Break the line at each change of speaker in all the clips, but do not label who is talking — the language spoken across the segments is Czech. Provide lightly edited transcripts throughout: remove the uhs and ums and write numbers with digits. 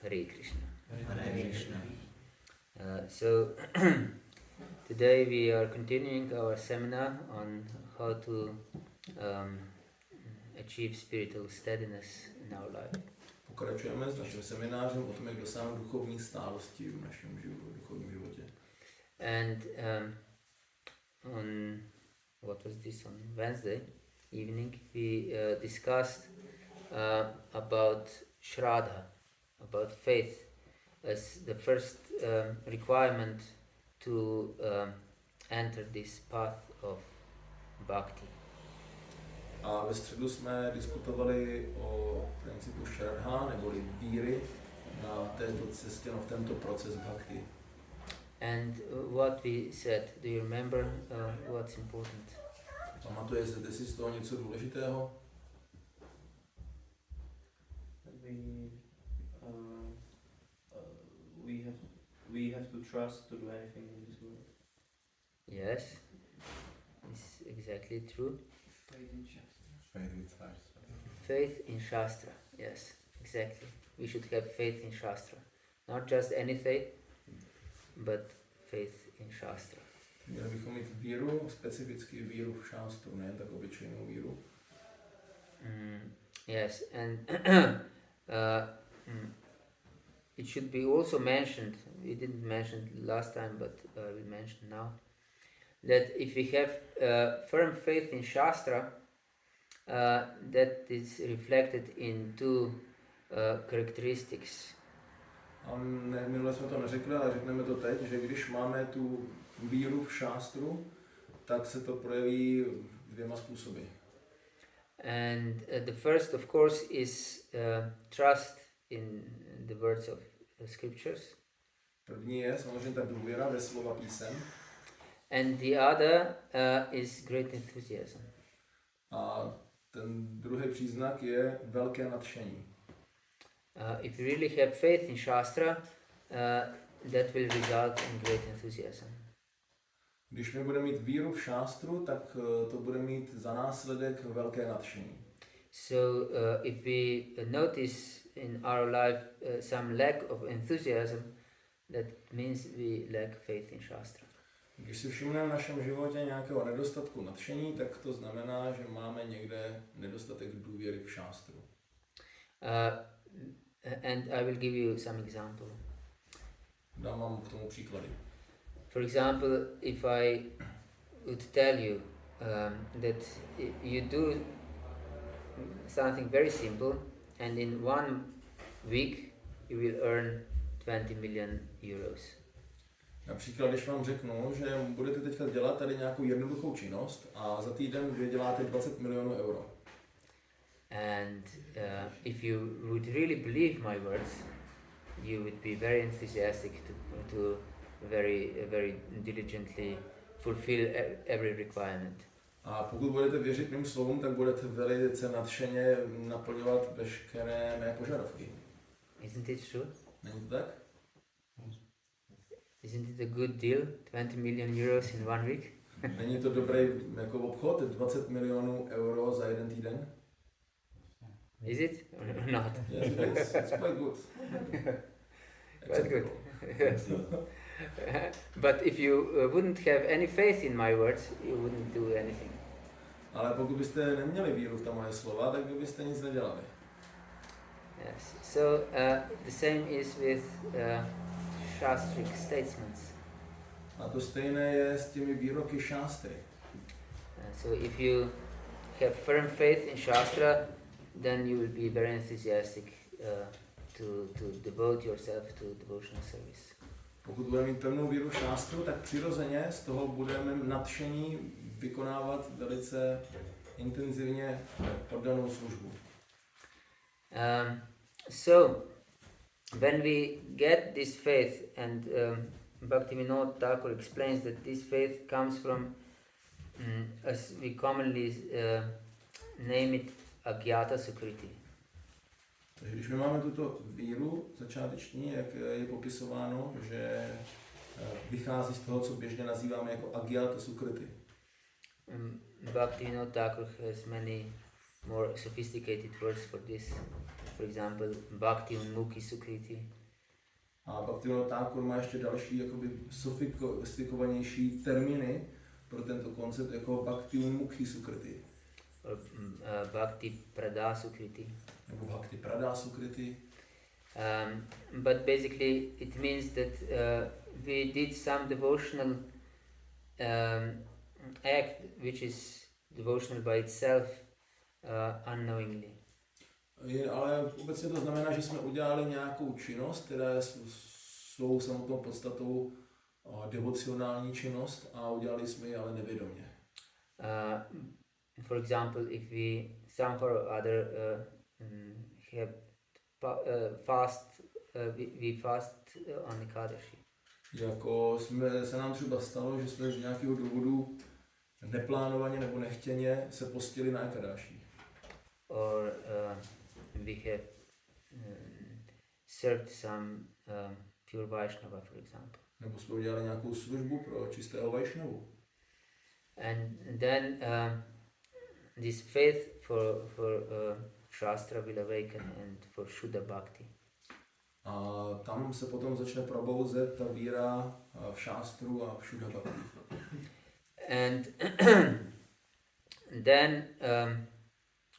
Hare Krishna.
Hare Krishna.
So today we are continuing our seminar on how to achieve spiritual steadiness in our life.
Pokračujeme s naším seminářem o tom, jak dosáhnout duchovní stálosti v našem duchovním životě.
And on Wednesday evening we discussed about Shraddha, about faith as the first requirement to enter this path of bhakti.
A ve středu jsme diskutovali o principu Shraddha, neboli víry na této cestě, v tento proces bhakti.
And what we said, do you remember what's important?
Pamatujete si z toho něco důležitého?
We have to trust to do anything in this world.
Yes, it's exactly true.
Faith in Shastra.
Faith in Shastra, yes, exactly. We should have faith in Shastra. Not just any faith, but faith in Shastra.
Měli bychom mít víru, specificky víru v šástru, ne tak obyčejnou víru.
Yes, and it should be also mentioned, we didn't mention it last time, but we mentioned now, that if we have firm faith in Shastra, that is reflected in two characteristics.
A minule jsme to neřekli, ale řekneme to teď, že když máme tu víru v šástru, tak se to projeví dvěma způsoby.
And the first, of course, is trust in the words of the scriptures.
První je samozřejmě ta důvěra ve slova písem.
And the other is great enthusiasm.
A ten druhý příznak je velké nadšení.
If you really have faith in Shastra, that will result in great enthusiasm.
Když my budeme mít víru v šástru, tak to bude mít za následek velké nadšení.
So if we notice in our life some lack of enthusiasm, that means we lack faith in Shastra.
Když si všimneme v našem životě nějakého nedostatku nadšení, tak to znamená, že máme někde nedostatek důvěry v šástru.
And I will give you some example.
Dám vám k tomu příklady.
For example, if I would tell you that you do something very simple and in 1 week you will earn 20 million euros.
Například, když vám řeknu, že budete teďka dělat tady nějakou jednoduchou činnost a za týden vyděláte 20 milionů euro.
And if you would really believe my words, you would be very enthusiastic to very diligently fulfill every requirement.
A pokud budete věřit mým slovům, tak budete velice nadšeně naplňovat veškeré mé požadavky.
Isn't it true?
Není to tak?
Isn't it a good deal? 20 million euros in 1 week?
Není to dobrý jako obchod, 20 milionů euro za jeden týden?
Is it or not?
Yes, it is. It's quite good.
Quite good. Yes. But if you wouldn't have any faith in my words, you wouldn't do anything.
Ale pokud byste neměli víru v ta moje slova, tak byste nic nedělali.
Yes. So the same is with Shastric statements.
A to stejné je s těmi výroky šástry.
So if you have firm faith in Shastra, then you will be very enthusiastic to devote yourself to devotional service.
Pokud budeme mít pevnou víru v šástru, tak přirozeně z toho budeme nadšení vykonávat velice intenzivně oddanou službu.
So when we get this faith, and Bhaktivinoda Thakur explains that this faith comes from, as we commonly name it, Agyata Sukriti.
Takže když my máme tuto víru začáteční, jak je popisováno, že vychází z toho, co běžně nazýváme jako Agyata Sukriti.
Bhaktivinoda Thakur has many more sophisticated words for this. for example, Bhakti Unmukhi Sukriti.
A Bhaktivinoda Thakur má ještě další jakoby sofistikovanější termíny pro tento koncept jako Bhakti Unmukhi Sukriti.
Or Bhakti Prada Sukriti.
Nebo Bhakti Prada Sukriti.
But basically it means that we did some devotional act which is devotional by itself unknowingly.
Ale obecně to znamená, že jsme udělali nějakou činnost, která je svou samotnou podstatou devocionální činnost a udělali jsme ji ale nevědomě.
For example, if we somehow or other have we fast on Ekadashi.
Jako se nám třeba stalo, že jsme z nějakého důvodu neplánovaně nebo nechtěně se postili na Ekadashi.
Or we have served some pure Vaishnava, for example.
Nebo jsme udělali nějakou službu pro čistého Vaishnavu.
And then this faith for Shastra will awaken and for Shuddha Bhakti.
A tam se potom začne probouzet ta víra v šástru a v Shuddha Bhakti.
And then,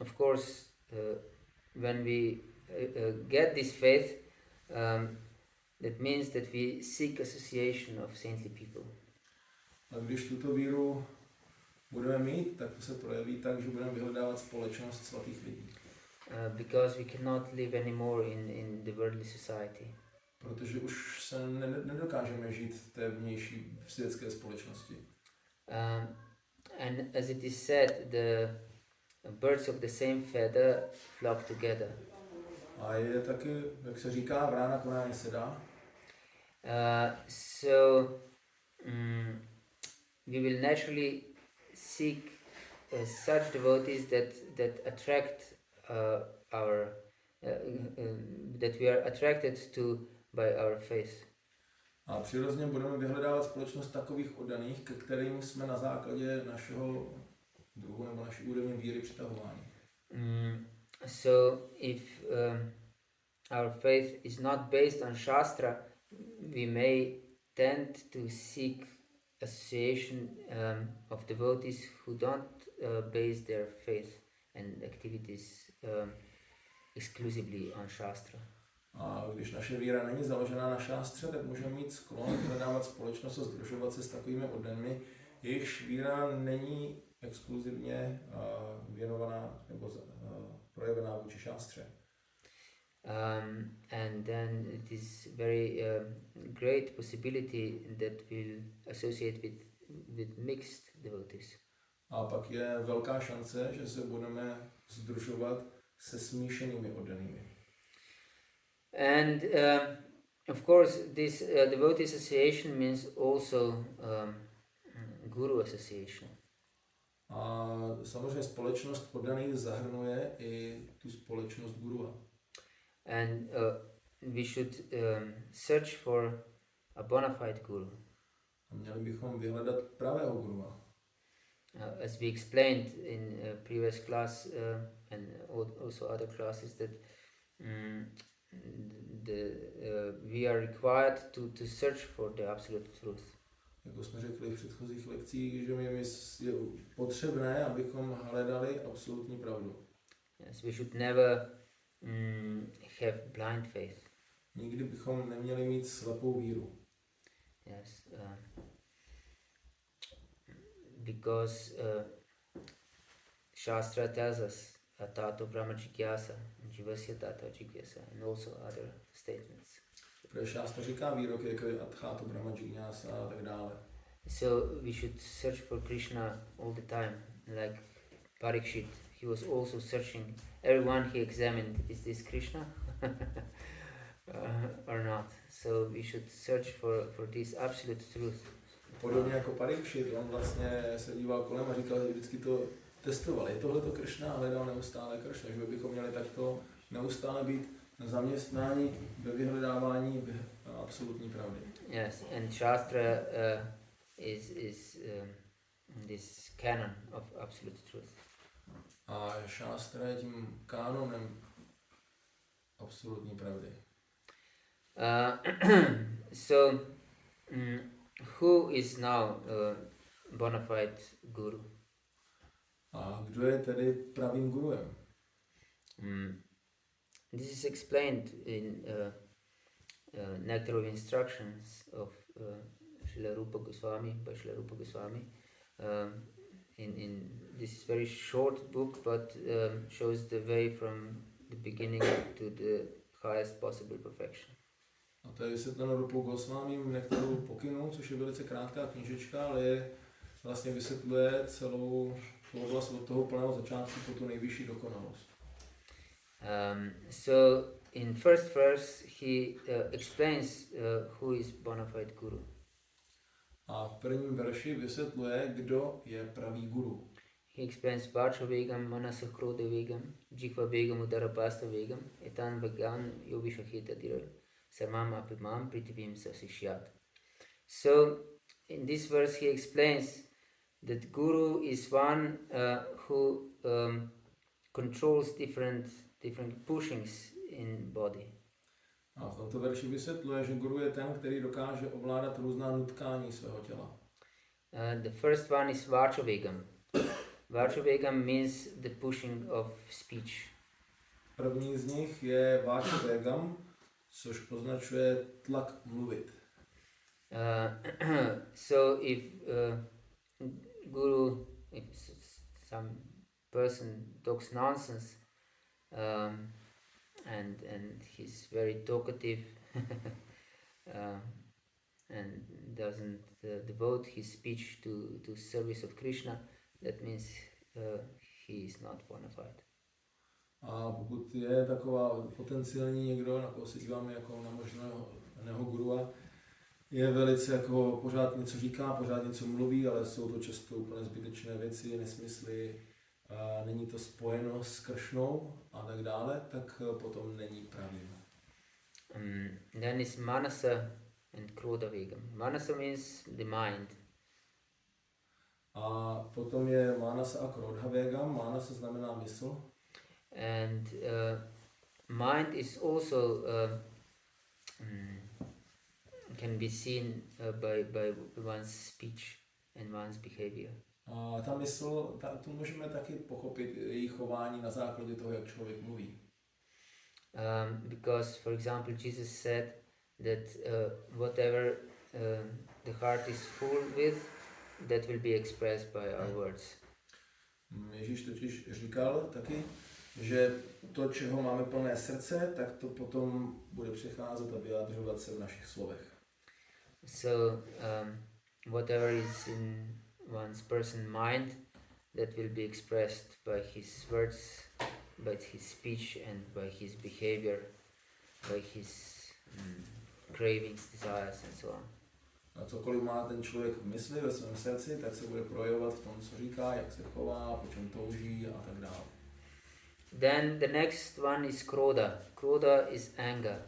of course, when we get this faith, that means that we seek association of saintly people.
A když tuto víru budeme mít, tak to se projeví tak, že budeme vyhledávat společnost svatých lidí.
Because we cannot live anymore in the worldly society.
Protože už se nedokážeme žít v té vnější světské společnosti.
And as it is said, the birds of the same feather flock together.
A je taky, jak se říká, vrána konáně sedá.
So we will naturally seek such devotees that attract that we are attracted to by our faith.
A přirozeně budeme vyhledávat společnost takových oddaných, ke kterým jsme na základě našeho druhu nebo naší úrovně víry přitahováni.
So if our faith is not based on Shastra, we may tend to seek association of devotees who don't base their faith and activities exclusively on Shastra.
A když naše víra není založená na šástře, tak můžeme mít sklon hledávat společnost a sdružovat se s takovými oddanými, jejichž víra není exkluzivně věnovaná nebo projevená vůči šástře.
And then it is very great possibility that we'll associate with mixed devotees.
A pak je velká šance, že se budeme sdružovat se smíšenými oddanými.
And of course, this devotee association means also guru association.
A samozřejmě společnost oddaných zahrnuje i tu společnost gurua.
And we should search for a bona fide guru.
A měli bychom vyhledat pravého gurua.
As we explained in previous class and also other classes, that we are required to search for the absolute truth.
Jako jsme řekli v předchozích lekcích, že je potřebné, abychom hledali absolutní pravdu.
Yes, we should never have blind faith.
Nikdy bychom neměli mít slepou víru.
Yes, because Shastra tells us Tato Brahma Jigyasa, Jivasya Tato Jigyasa, and also other statements.
Protože šástra říká výrok, jako je Adháto Brahma Jigyasa a tak dále.
So we should search for Krishna all the time, like Parikshit. He was also searching. Everyone he examined, is this Krishna or not? So we should search for this absolute truth.
Podobně jako Parikshit, on vlastně se díval kolem a říkal, že vždycky to testoval. Je tohleto Krishna a hledal neustále Krishna. Že bychom měli takto neustále být na zaměstnání ve vyhledávání absolutní pravdy.
Yes, and Shastra is this canon of absolute truth.
A šástra je tím kánonem absolutní pravdy.
So, who is now bona fide guru?
A kdo je tedy pravým guruem?
This is explained in Nectar of Instructions of Srila Rupa Goswami, by Srila Rupa Goswami. In this is very short book, but shows the way from the beginning to the highest possible perfection.
A to je vysvětleno Rupou Goswamím Nektaru pokynů, což je velice krátká knížečka, ale je, vlastně vysvětluje celou oblast od toho plného začátku po tu nejvyšší dokonalost.
So in first verse he explains who is bona fide guru.
A v prvním verši vysvětluje, kdo je pravý guru.
He explains Vacha Vegam, Manasa Krodha Vegam, Jihva Vegam, Udarapasta Vegam, Etan Vegan Yovishahita Dirar, Sarmam Apimam Pritivim Sasishyat. So in this verse he explains that guru is one who controls different pushings in body.
A v tomto verši vysvětluje, že guru je ten, který dokáže ovládat různá nutkání svého těla.
The first one is Vacha Vegam. Vacha Vegam means the pushing of speech.
První z nich je Vacha Vegam, což označuje tlak mluvit.
So if guru, if some person talks nonsense, and he's very talkative and doesn't devote his speech to service of Krishna, that means he is not bona fide.
A pokud je taková potenciální někdo, na koho se díváme jako na možného gurua, je velice jako pořád něco říká, pořád něco mluví, ale jsou to často úplně zbytečné věci, nesmysly, není to spojeno s Kršnou a tak dále, tak potom není pravým.
Then is Manasa and Krodha Vegam. Manasa means the mind.
A potom je Manasa a Krodha Vegam. Manasa znamená mysl.
And mind is also can be seen by one's speech and one's behavior.
A ta mysl, tu můžeme taky pochopit její chování na základě toho, jak člověk mluví.
Because, for example, Jesus said that whatever the heart is full with, that will be expressed by our words.
Ježíš totiž říkal taky, že to, čeho máme plné srdce, tak to potom bude přicházet a vyjadřovat se v našich slovech.
So, whatever is in one's person mind, that will be expressed by his words, by his speech and by his behavior, by his cravings, desires and so on.
A cokoliv má ten člověk v mysli, ve svém srdci, tak se bude projevovat v tom, co říká, jak se chová, po čem touží a tak dále.
Then the next one is Krodha. Krodha is anger.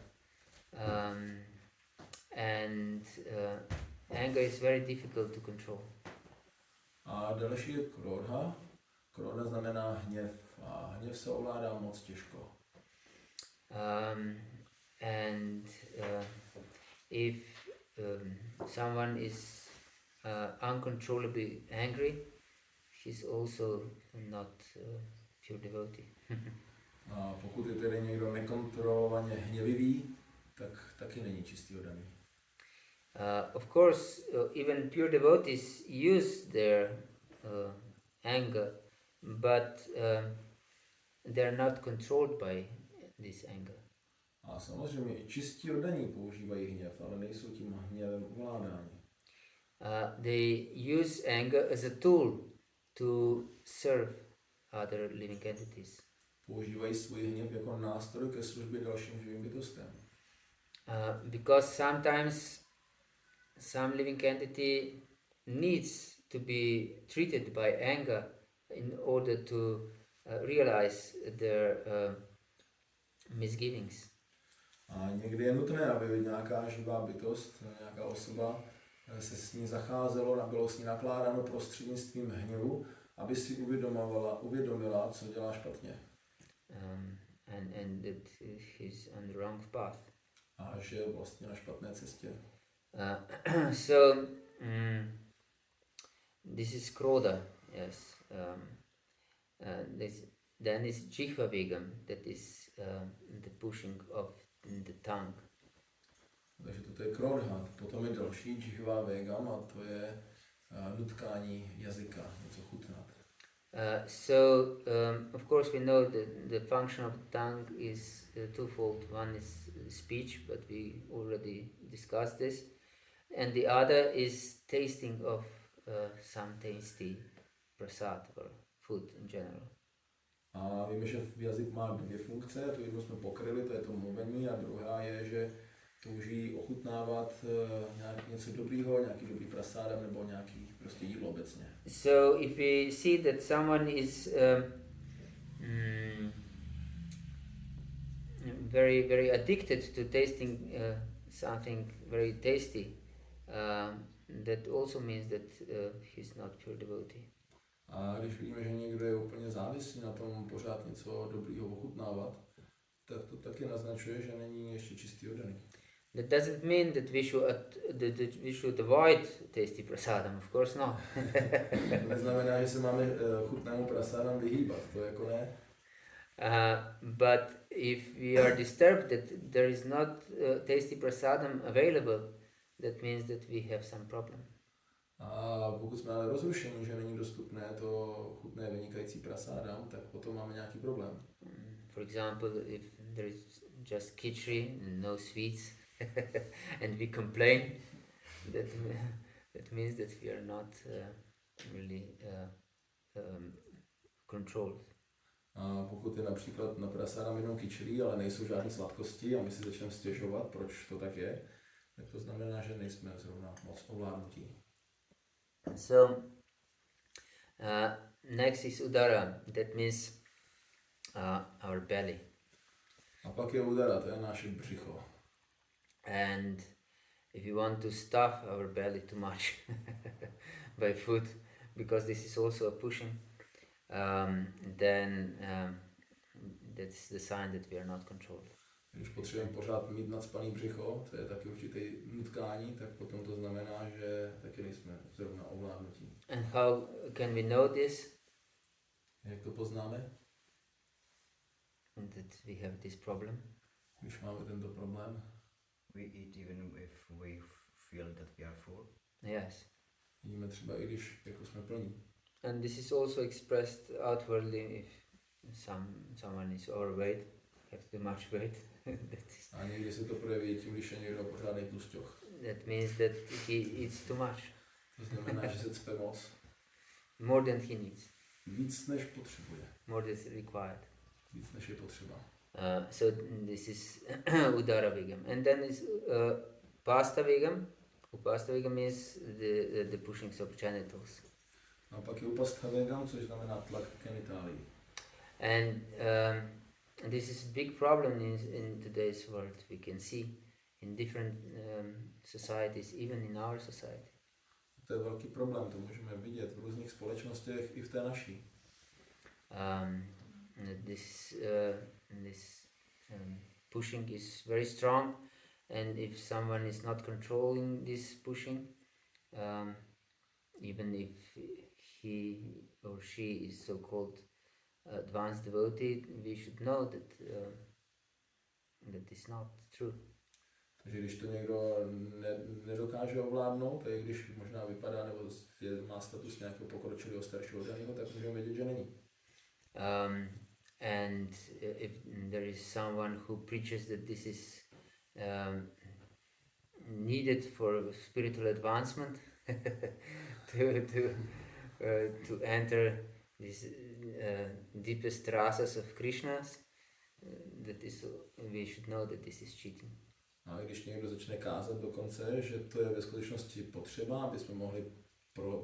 And anger is very difficult to control.
A další je Krodha. Krodha znamená hněv. A hněv se ovládá moc těžko.
If someone is uncontrollably angry, he's also not pure devotee.
A pokud je tedy někdo nekontrolovaně hněvivý, tak taky není čistý oddaný.
Of course, even pure devotees use their anger, but they're not controlled by this anger.
A samozřejmě i čistí oddaní používají hněv, ale nejsou tím hněvem ovládáni.
They use anger as a tool to serve other living entities.
Používají svůj hněv jako nástroj ke službě dalším živým bytostem.
Because sometimes some living entity needs to be treated by anger in order to realize their misgivings.
A někdy je nutné, aby nějaká živá bytost, nějaká osoba se s ní zacházelo, bylo s ní nakládáno prostřednictvím hněvu, aby si uvědomila, co dělá špatně.
and that he's on the wrong path.
A že je vlastně na špatné cestě.
So this is Kroda, yes. Then is Jihva Vigam, that is the pushing of the tongue.
Takže toto je krodha. Potom je další džihva vegam a to je nutkání jazyka, něco chutnat.
Of course we know that the function of the tongue is twofold. One is speech, but we already discussed this. And the other is tasting of some tasty prasad or food in general.
A víme, že jazyk má dvě funkce, tu jednu jsme pokryli, to je to mluvení, a druhá je, že touží ochutnávat něco dobrýho, nějaký dobrý prasáda nebo nějaký prostě jídlo obecně.
So if we see that someone is very, very addicted to tasting something very tasty, that also means that he's not pure devotee.
A když vidíme, že někdo je úplně závislý na tom pořád něco dobrýho ochutnávat, tak to taky naznačuje, že není ještě čistý oddaný.
That doesn't mean that we should avoid tasty prasadam, of course not.
To neznamená, že se máme chutnému prasádám vyhýbat, to jako ne.
But if we are disturbed that there is not tasty prasadam available, that means that we have some problem.
A pokud jsme ale rozrušení, že není dostupné to chutné vynikající prasádám, tak potom máme nějaký problém.
For example, if there is just khichdi and no sweets, and we complain, that means that we are not really controlled.
A pokud je například na prasádám jenom kyčlí, ale nejsou žádné sladkosti a my si začneme stěžovat, proč to tak je, tak to znamená, že nejsme zrovna moc ovládnutí.
So, next is udara, that means our belly.
A pak je udara, to je naše břicho.
And if you want to stuff our belly too much by food, because this is also a pushing, then that's the sign that we are not controlled.
Když potřebujeme pořád mít nadspaný břicho, to je taky určitý nutkání, tak potom to znamená, že taky nejsme zrovna ovládnutí.
And how can we know this?
Jak to poznáme?
That we have this problem?
Když máme tento problém,
we eat even if we feel that we are full.
Yes.
jíme třeba i když jako jsme plní.
And this is also expressed outwardly if someone is overweight, have too much weight.
A někdy se to projeví tím, když je někdo pořádný tlusťoch.
That means that he eats too much.
To znamená, že se cpe moc.
More than he needs.
Víc než potřebuje.
More than is required.
Víc než je potřeba.
So this is udara vigam. And then is pasta vigam. Upasta vigam is the pushings of genitals.
A pak je upastha vegam, což znamená tlak genitálií.
And this is a big problem in today's world. We can see in different societies, even in our society.
To je velký problém, to můžeme vidět v různých společnostech i v té naší.
This pushing is very strong, and if someone is not controlling this pushing, even if he or she is so-called advanced devotee, we should know that that is not true.
Takže když to někdo nedokáže ovládnout, a i když možná vypadá nebo má status nějakého pokročilého staršího daného, tak můžeme vědět, že není.
And if there is someone who preaches that this is needed for spiritual advancement, to enter these deepest rasas of Krishnas, we should know that this is cheating.
A když někdo začne kázat dokonce, že to je ve skutečnosti potřeba, aby jsme mohli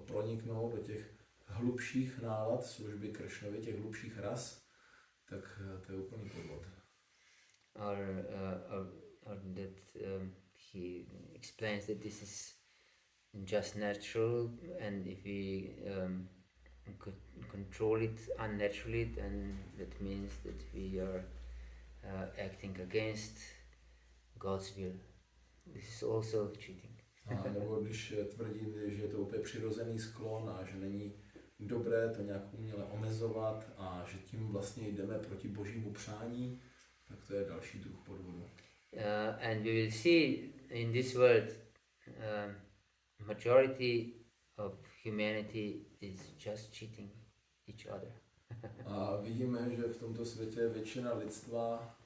proniknout do těch hlubších nálad služby Kršnovi, těch hlubších ras, tak to je úplný podvod.
Or that he explains that this is just natural, and if we could control it unnaturally, then that means that we are acting against God's will. This is also cheating.
A nebo když tvrdí, že je to úplně přirozený sklon a že není dobré to nějak uměle omezovat a že tím vlastně jdeme proti božímu přání, tak to je další druh podvodu.
And we will see in this world majority of humanity is just cheating each other.
A vidíme, že v tomto světě většina lidstva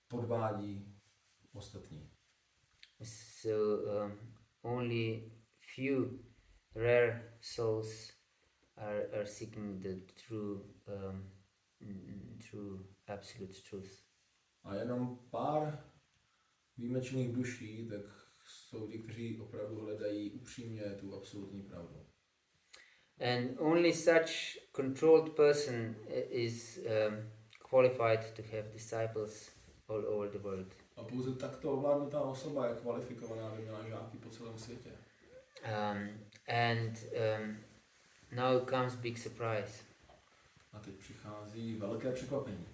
podvádí ostatní.
So only few rare souls are seeking the true absolute truth.
A jenom pár výjimečných duší, tak jsou ti, kteří opravdu hledají upřímně tu absolutní pravdu.
And only such controlled person is qualified to have disciples all over the world.
A pouze takto ovládnutá osoba je kvalifikovaná, aby měla žáky po celém světě.
And now comes big surprise.
A teď přichází velké překvapení.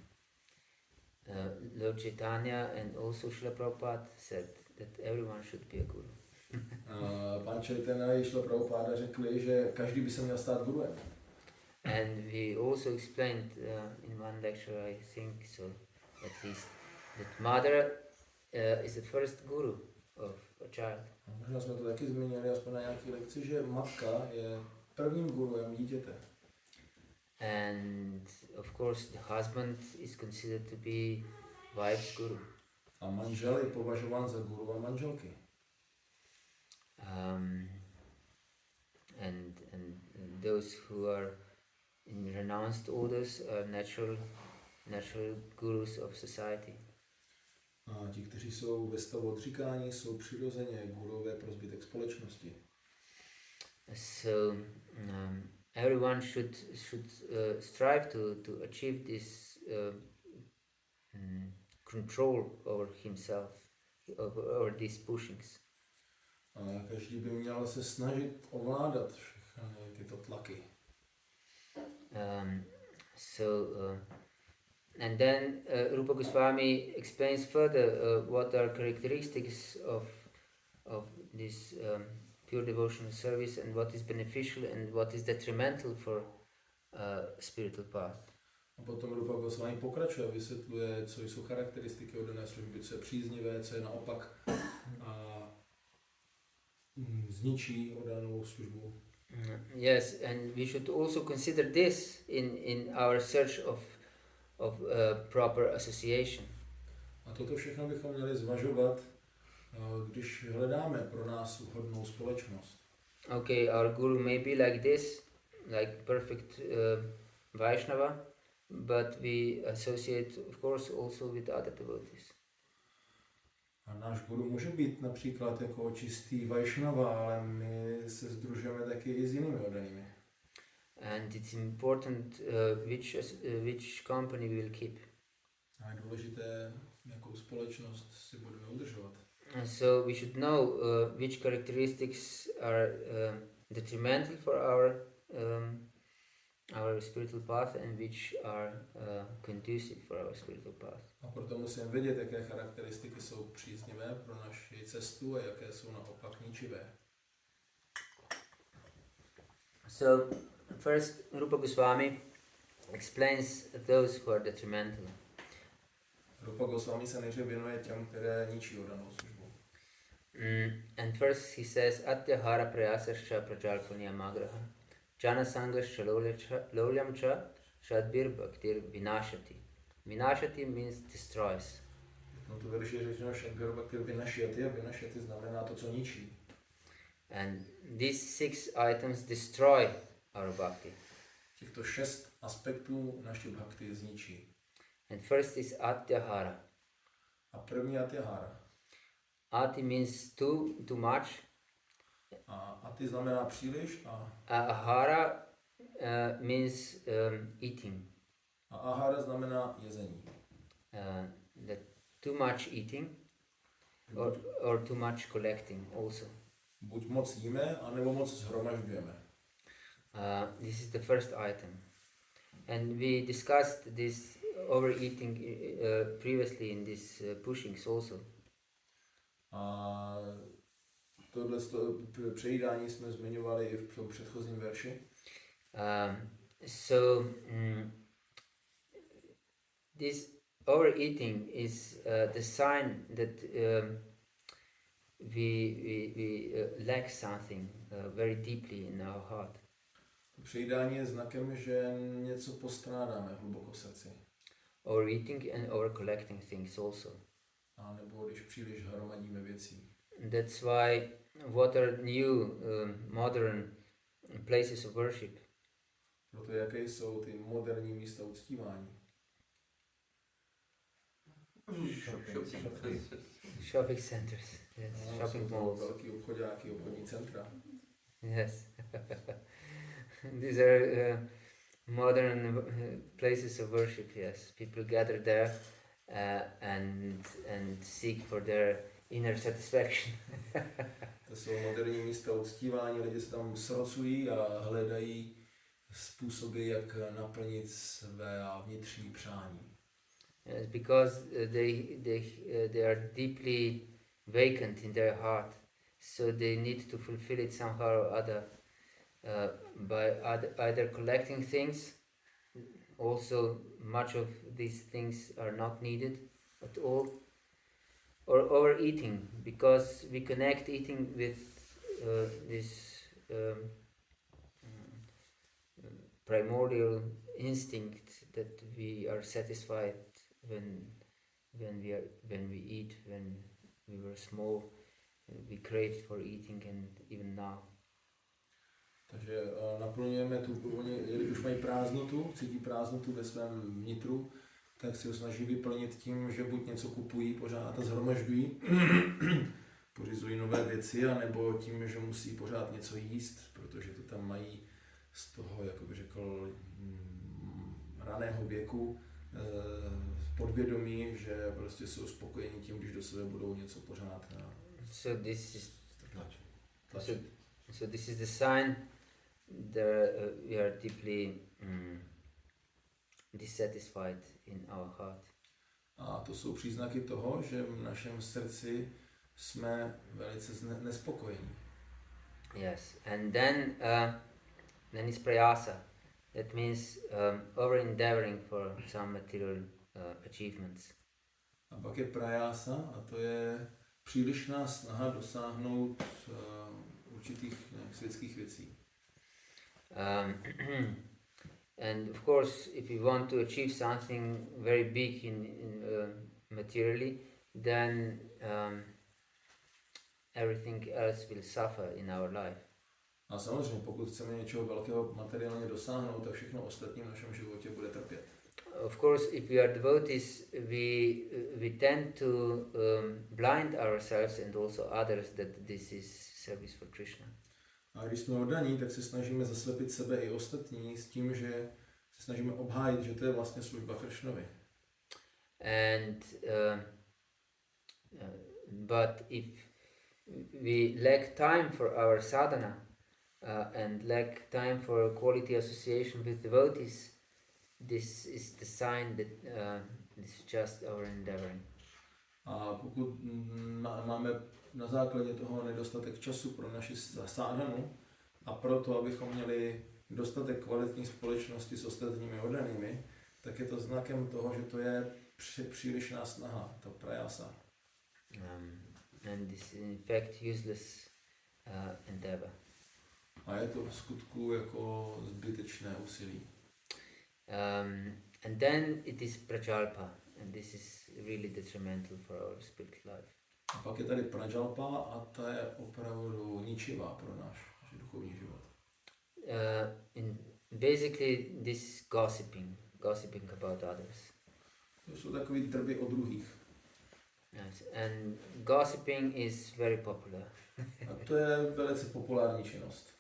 Lord Chaitanya and also Srila Prabhupada said that everyone should be a guru.
Pan Chaitanya i Srila Prabhupada řekli, že každý by se měl stát guruem.
And we also explained in one lecture, I think so, at least, that mother is the first guru of a child.
Možná jsme to taky zmínili, aspoň na nějaké lekci, že matka je prvním guruem dítěte.
And of course the husband is considered to be wife's guru.
A manžel je považován za guru a manželky.
And those who are in renounced orders are natural gurus of society.
A ti, kteří jsou ve stavu odříkání, jsou přirozeně gurové pro zbytek společnosti.
So everyone should strive to achieve this control over himself, over these pushings.
A každý by měl se snažit ovládat všechny tyto tlaky.
And then Rupa Goswami explains further what are characteristics of this pure devotional service and what is beneficial and what is detrimental for spiritual path.
A potom Rupa Goswami pokračuje, vysvětluje, co jsou charakteristiky oddané služby, co je příznivé, co je naopak zničí oddanou službu.
Yes, and we should also consider this in our search of proper association.
A toto všechno bychom měli zvažovat, když hledáme pro nás vhodnou společnost.
Okay, our guru may be like this, like perfect Vaishnava, but we associate, of course, also with other devotees.
A náš guru může být například jako čistý Vaishnava, ale my se sdružujeme taky i s jinými oddanými.
And it's important which company we will keep.
A je důležité, jakou společnost si budeme udržovat.
So we should know which characteristics are detrimental for our spiritual path and which are conducive for our spiritual path.
A proto musíme vědět, jaké charakteristiky jsou příznivé pro naši cestu a jaké jsou naopak ničivé.
So first Rupa Goswami explains those who are detrimental.
Rupa Goswami se nejdřív věnuje těm, které ničí oddanou službu.
And first he says atyahara prayasascha prajalpanyamagraha jana sangascha lolyamcha shadbir bhaktir vinashati. Vinashati means destroys.
No to verši je řečeno shadbir bhaktir vinashati a vinashati znamená to, co ničí.
And these 6 items destroy our bhakti.
Těchto 6 aspektů naší bhakti zničí.
And first is atyahara.
A první atyahara.
Ati means too much.
A ati znamená příliš a
Ahara means eating.
a ahara znamená jezení.
That too much eating or too much collecting also.
Buď moc jíme, anebo moc shromažďujeme.
This is the first item. And we discussed this overeating previously in these pushings also.
A tohle přejídání jsme zmiňovali i v tom předchozím verši.
This overeating is the sign that we lack something very deeply in our heart.
Přejídání je znakem, že něco postrádáme hluboko v srdci.
Overeating and overcollecting things also.
A nebo když příliš hromadíme věcí.
That's why what are new modern places of worship?
Proto jaké jsou ty moderní místa uctívání?
Shopping centers, yes. Shopping malls.
Velký obchodáky, obchodní centra.
Yes. These are modern places of worship, yes. People gather there and seek for their inner satisfaction.
To jsou moderní místa uctívání, lidi se tam srocují a hledají způsoby, jak naplnit své vnitřní přání.
Yes, because they are deeply vacant in their heart, so they need to fulfill it somehow or other by either collecting things. Also, much of these things are not needed at all, or overeating, because we connect eating with this primordial instinct that we are satisfied when we eat. When we were small, we craved for eating, and even now.
Takže naplňujeme když už mají prázdnotu, cítí prázdnotu ve svém vnitru, tak si ho snaží vyplnit tím, že buď něco kupují, pořád a zhromažďují, pořizují nové věci, anebo tím, že musí pořád něco jíst, protože to tam mají z toho, jak bych řekl, raného věku, podvědomí, že prostě jsou spokojení tím, když do sebe budou něco pořád.
So this is the sign that we are deeply dissatisfied in our heart.
A to jsou příznaky toho, že v našem srdci jsme velice nespokojení.
Yes, and then is prayasa. That means over endeavoring for some material achievements.
A pak je prayasa, a to je přílišná snaha dosáhnout určitých světských věcí.
And of course, if we want to achieve something very big in materially, then everything else will suffer in our life.
A samozřejmě, pokud chceme něčeho velkého materiálně dosáhnout, tak všechno ostatní v našem životě bude trpět.
Of course, if we are devotees, we tend to blind ourselves and also others that this is service for Krishna.
A když jsme oddaní, tak se snažíme zaslepit sebe i ostatní s tím, že se snažíme obhájit, že to je vlastně služba Krishnovi.
And but if we lack time for our sadhana and lack time for quality association with devotees, this is the sign that this is just our endeavoring.
A pokud máme na základě toho nedostatek času pro naši sadhanu a proto, abychom měli dostatek kvalitní společnosti s ostatními oddanými, tak je to znakem toho, že to je přílišná snaha, to prayasa.
And this is in fact useless endeavor.
A je to v skutku jako zbytečné úsilí.
And then it is prajalpa, and this is really detrimental for our spiritual life.
A pak je tady prajalpa a ta je opravdu ničivá pro náš duchovní život.
Basically this is gossiping about others.
To jsou takový drby o druhých.
Yes, and gossiping is very popular.
A to je velice populární činnost.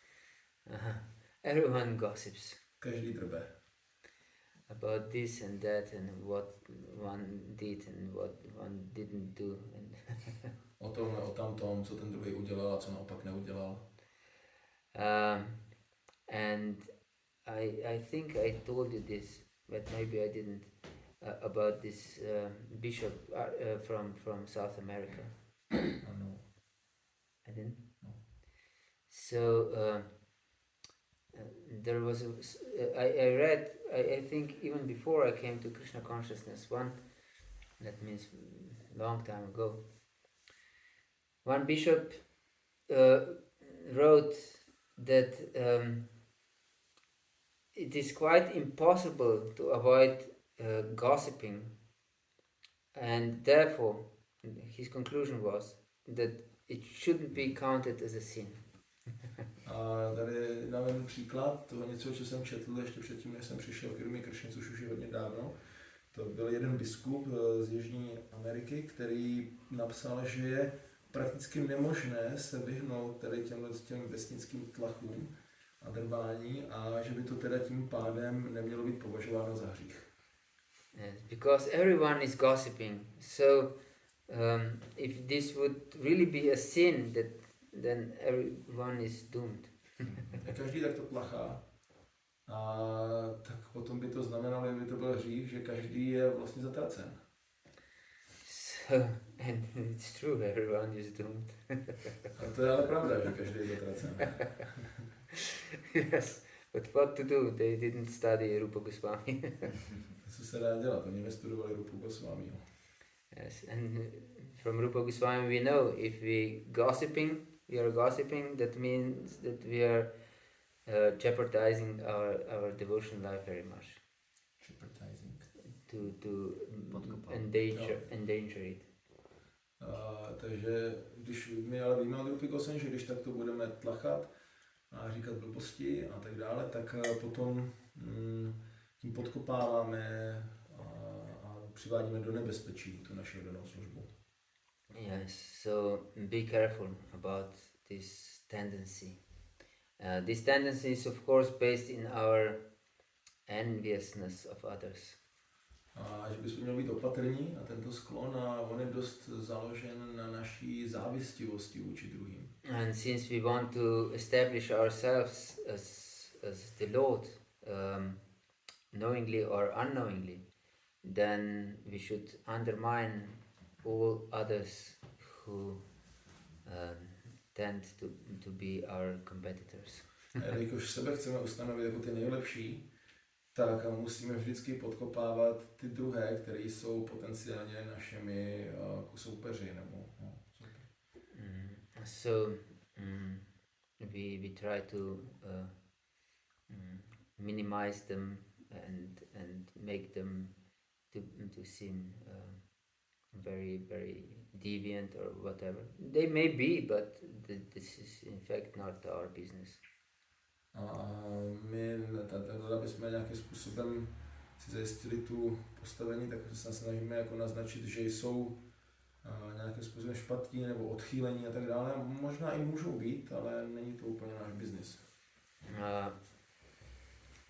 Everyone gossips.
Každý drbe.
About this and that and what one did and what one didn't do. And
o tom, o tamtom, co ten druhý udělal a co naopak neudělal.
And I think I told you this, but maybe I didn't. about this bishop from South America.
Ano.
I didn't.
No.
So there was I read I think even before I came to Krishna consciousness, that means long time ago, one bishop wrote that it is quite impossible to avoid gossiping, and therefore his conclusion was that it shouldn't be counted as a sin.
A tady dám příklad toho něco, co jsem četl ještě předtím, než jsem přišel k Irmě Kršně, což už je hodně dávno. To byl jeden biskup z Jižní Ameriky, který napsal, že je prakticky nemožné se vyhnout tady těm vesnickým tlachům a drbání a že by to teda tím pádem nemělo být považováno za hřích.
Yes, because everyone is gossiping. So if this would really be a sin, then everyone is doomed.
Každý takto tlachá. A tak potom by to znamenalo, kdyby to byl hřích, že každý je vlastně zatracen.
So, and it's true, everyone is doomed.
A to je ale pravda, že každý je zatracen.
Yes, but what to do? They didn't study Rupa Goswami.
Co se dá dělat? Oni nestudovali Rupu Goswamiho.
Yes, and from Rupa Goswami we know if we are gossiping, that means that we are jeopardizing our devotional life very much.
Jeopardizing.
To
Podkopávat.
endanger it.
Takže když my ale víme od Rupy Goswami, že když takto budeme tlachat a říkat blbosti a tak dále, tak potom tím podkopáváme a přivádíme do nebezpečí tu naši oddanou službu.
Yes, so be careful about this tendency. This tendency is of course based in our enviousness of others.
A že bychom měli být opatrní na tento sklon a on je dost založen na naší závistivosti vůči druhým.
And since we want to establish ourselves as the Lord, knowingly or unknowingly, then we should undermine all others who tend to be our competitors.
A jelikož sebe chceme ustanovit jako ty nejlepší, tak musíme vždycky podkopávat ty druhé, které jsou potenciálně našimi soupeři nebo
So we try to minimize them and make them to seem very very deviant or whatever. They may be, but this is in fact not our business.
A my, aby jsme nějakým způsobem si zajistili tu postavení, tak se snažíme jako naznačit, že jsou nějakým způsobem špatní nebo odchýlení a tak dále. Možná i můžou být, ale není to úplně náš biznis.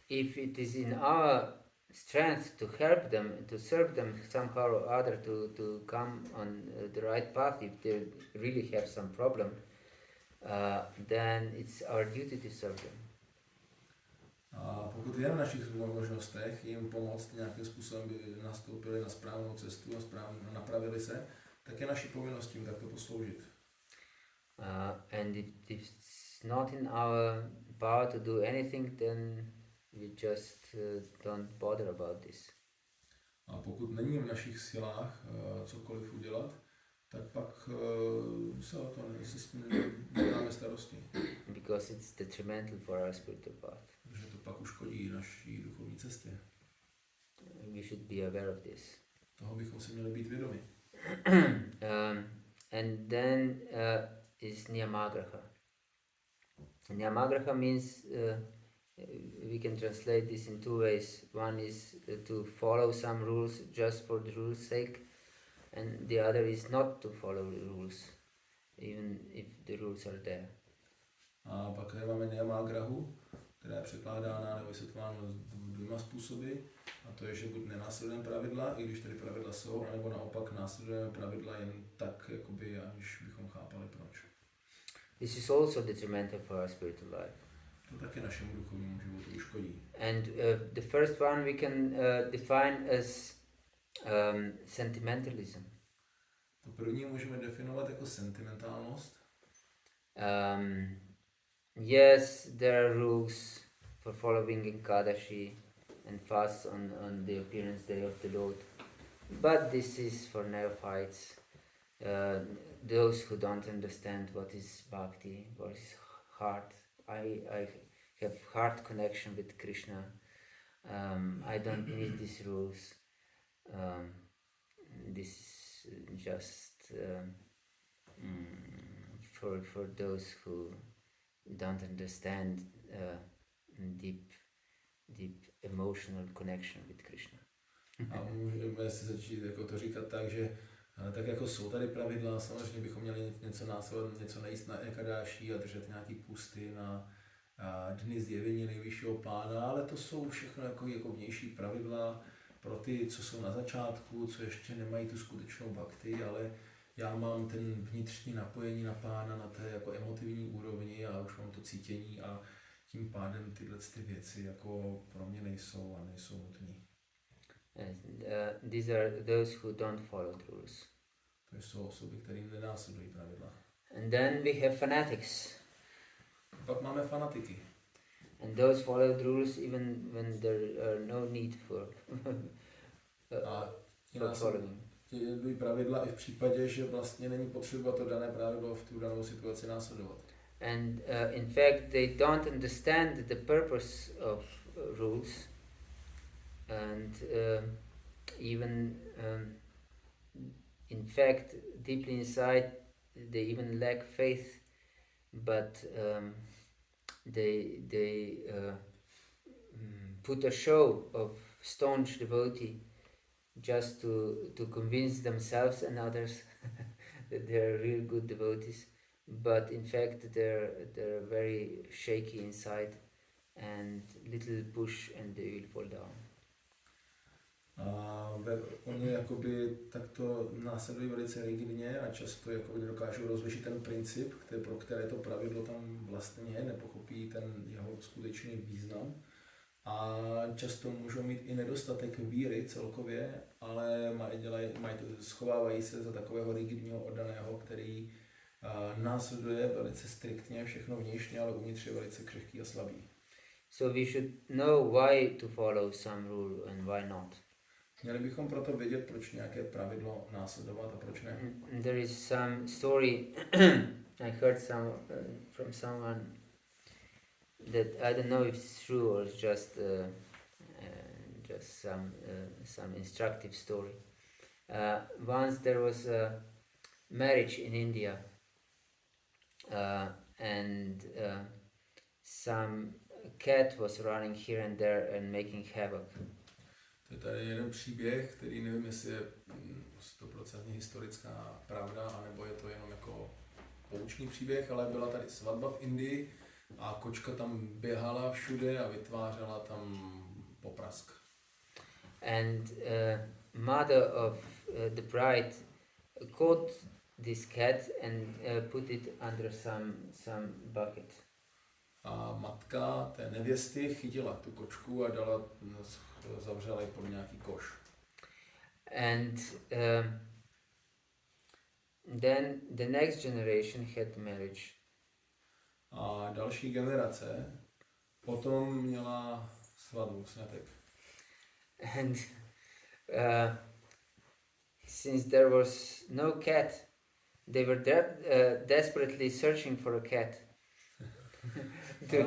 If it is in our strength to help them, to serve them somehow or other to come on the right path, if they really have some problem, then it's our duty to serve them.
A pokud je na našich možnostech jim pomoct nějakým způsobem, by nastoupili na správnou cestu a napravili se, tak je naší povinností jim takto posloužit.
And if it's not in our power to do anything, then we just don't bother about this.
A pokud není v našich silách cokoliv udělat, tak pak se s tím nedáme starosti.
Because it's detrimental for our spiritual path.
Protože to pak uškodí naší duchovní cestě.
We should be aware of this.
Toho bychom si měli být vědomi.
And then is Niyamagraha. Niyamagraha means we can translate this in two ways. One is to follow some rules just for the rules' sake, and the other is not to follow the rules, even if the rules are there.
A pak tady máme Niyamagrahu, která je překládána nebo vysvětlována dvěma způsoby. A to je, že buď nenásledujeme pravidla, i když tady pravidla jsou, anebo naopak následujeme pravidla jen tak, jakoby, aniž bychom chápali proč.
This is also detrimental for our spiritual life.
To taky našemu duchovnímu životu uškodí.
And the first one we can define as sentimentalism.
To první můžeme definovat jako sentimentálnost.
Yes, there are rules for following Ekadashi and fast on the appearance day of the Lord, but this is for neophytes, those who don't understand what is bhakti, what is heart. I have heart connection with Krishna. I don't need these rules. This is just for those who don't understand deep emotional connection with Krishna.
A můžeme si začít jako to říkat tak, že tak jako jsou tady pravidla, samozřejmě bychom měli něco následovat, něco nejíst na Ekadáši a držet nějaký pusty na dny zjevení nejvyššího pána, ale to jsou všechno jako vnější pravidla pro ty, co jsou na začátku, co ještě nemají tu skutečnou bhakti, ale já mám ten vnitřní napojení na pána na té jako emotivní úrovni a už mám to cítění a tím pádem tyhle ty věci jako pro mě nejsou a nejsou nutný.
These are those who don't follow the rules.
To jsou osoby, kterým nenásledují pravidla.
And then we have fanatics.
Pak máme fanatiky.
And those follow the rules even when there are no need for following.
Ti pravidla i v případě, že vlastně není potřeba to dané pravidlo v tu danou situaci následovat.
And in fact they don't understand the purpose of rules, and even in fact deeply inside they even lack faith, but they put a show of staunch devotee just to convince themselves and others that they are real good devotees, but in fact they're very shaky inside, and little push and they will fall down.
A oni jakoby takto následují velice rigidně a často jakoby dokážou rozlišit ten princip, pro které to pravidlo tam vlastně je, nepochopí ten jeho skutečný význam. A často můžou mít i nedostatek víry celkově, ale schovávají se za takového rigidního oddaného, který následuje velice striktně všechno vnitřně, ale uvnitř je velice křehký a slabý.
So we should know why to follow some rule and why not.
Měli bychom proto vědět, proč nějaké pravidlo následovat a proč ne.
There is some story I heard from someone that I don't know if it's true or it's just some instructive story. Once there was a marriage in India, and some cat was running here and there and making havoc.
To je tady jeden příběh, který nevím, jestli je 100% historická pravda, anebo je to jenom jako poučný příběh, ale byla tady svatba v Indii a kočka tam běhala všude a vytvářela tam poprask.
And mother of the bride caught this cat and put it under some bucket.
A matka té nevěsty chytila tu kočku a zavřela ji pod nějaký koš.
And then the next generation had marriage.
A další generace potom měla svatbu, sňatek.
And since there was no cat, they were desperately searching for a cat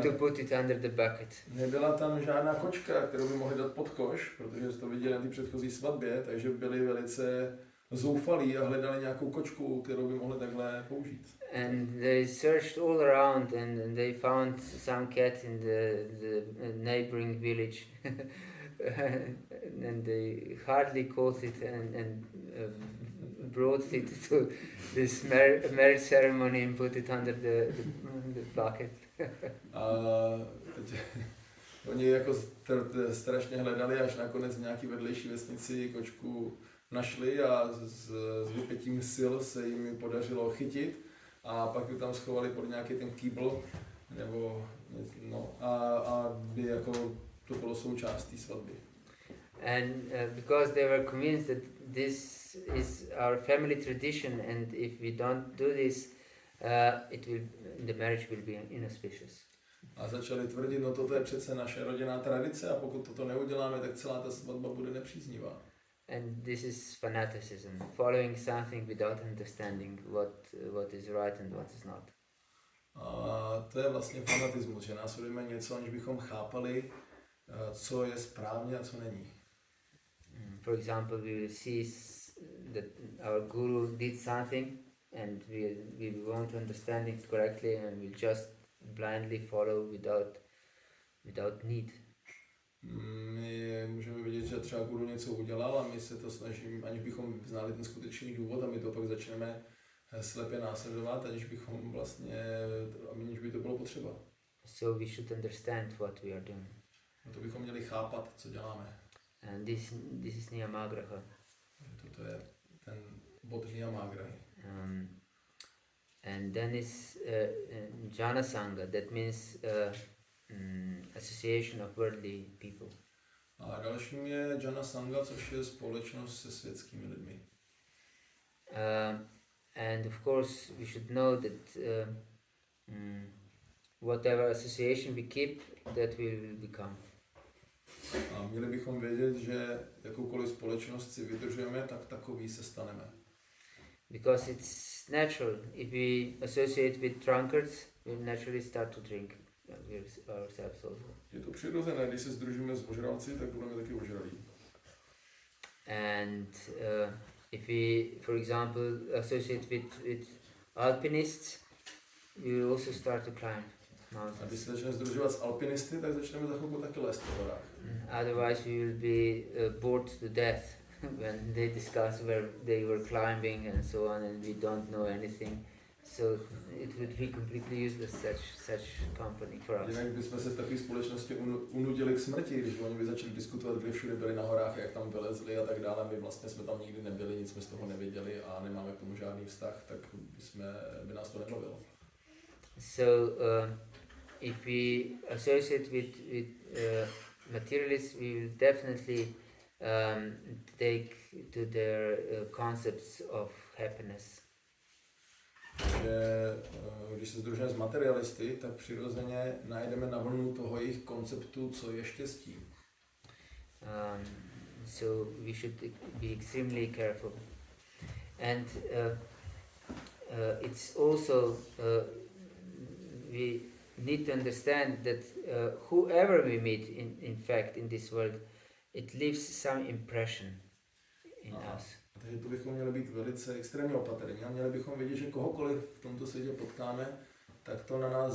to put it under the bucket.
Nebyla tam žádná kočka, kterou by mohli dát pod koš, protože to viděli na té předchozí svatbě, takže byli velice zoufalí a hledali nějakou kočku, kterou by mohli takhle použít.
And they searched all around and they found some cat in the neighboring village. And they hardly caught it and brought it to this marriage ceremony and put it under the bucket.
A oni jako strašně hledali, až nakonec v nějaký vedlejší vesnici kočku našli a s vypětím sil se jim podařilo chytit a pak ji tam schovali pod nějaký ten kýbl, nebo no, a by jako to bylo součástí svatby.
And because they were convinced that this is our family tradition, and if we don't do this, the marriage will be inauspicious.
A začali tvrdit, no toto je přece naše rodinná tradice a pokud toto neuděláme, tak celá ta svatba bude nepříznivá.
And this is fanaticism, following something without understanding what is right and what is not.
A to je vlastně fanatismus, že následujeme něco, aniž bychom chápali, co je správně a co není.
For example, we will see that our guru did something and we won't understand it correctly and we'll just blindly follow without need.
My můžeme vidět, že třeba guru něco udělal a my se to snažíme, aniž bychom znali ten skutečný důvod a my to pak začneme slepě následovat, aniž by to bylo potřeba.
So we should understand what we are doing.
A to bychom měli chápat, co děláme.
And this is Niyamagraha.
Toto je ten bod Niyamagrahy.
And then is Bhajana Sanga, that means association of worldly people.
A dalším je Bhajana Sanga, což je společnost se světskými lidmi.
And of course we should know that whatever association we keep, that we will become.
A měli bychom vědět, že jakoukoliv společnost si vydržujeme, tak takový se staneme.
Because it's natural. If we associate with drunkards, we naturally start to drink ourselves also.
Je to přirozené, když se sdružíme s ožralci, tak budeme taky ožralí.
And if we, for example, associate with alpinists, we will also start to climb mountains.
A když se začneme sdružovat s alpinisty, tak začneme za chvilku taky lézt po horách.
Otherwise we will be bored to death when they discuss where they were climbing and so on, and we don't know anything. So it would be completely useless such company for us.
Jinak bychom se v takové společnosti unudili k smrti, když oni by začali diskutovat, kde všude byli na horách, jak tam vylezli a tak dále. My vlastně jsme tam nikdy nebyli, nic jsme z toho nevěděli a nemáme k tomu žádný vztah, tak by nás to nebavilo.
So if we associate with materialists, we will definitely take to their concepts of happiness.
Že když se sdružíme s materialisty, tak přirozeně najdeme na vlnu toho jejich konceptu, co je štěstí.
So we should be extremely careful. And it's also we need to understand that whoever we meet in fact in this world, it leaves some impression in us.
Takže to bychom měli být velice extrémně opatrní a měli bychom vědět, že kohokoliv v tomto světě potkáme, tak to na nás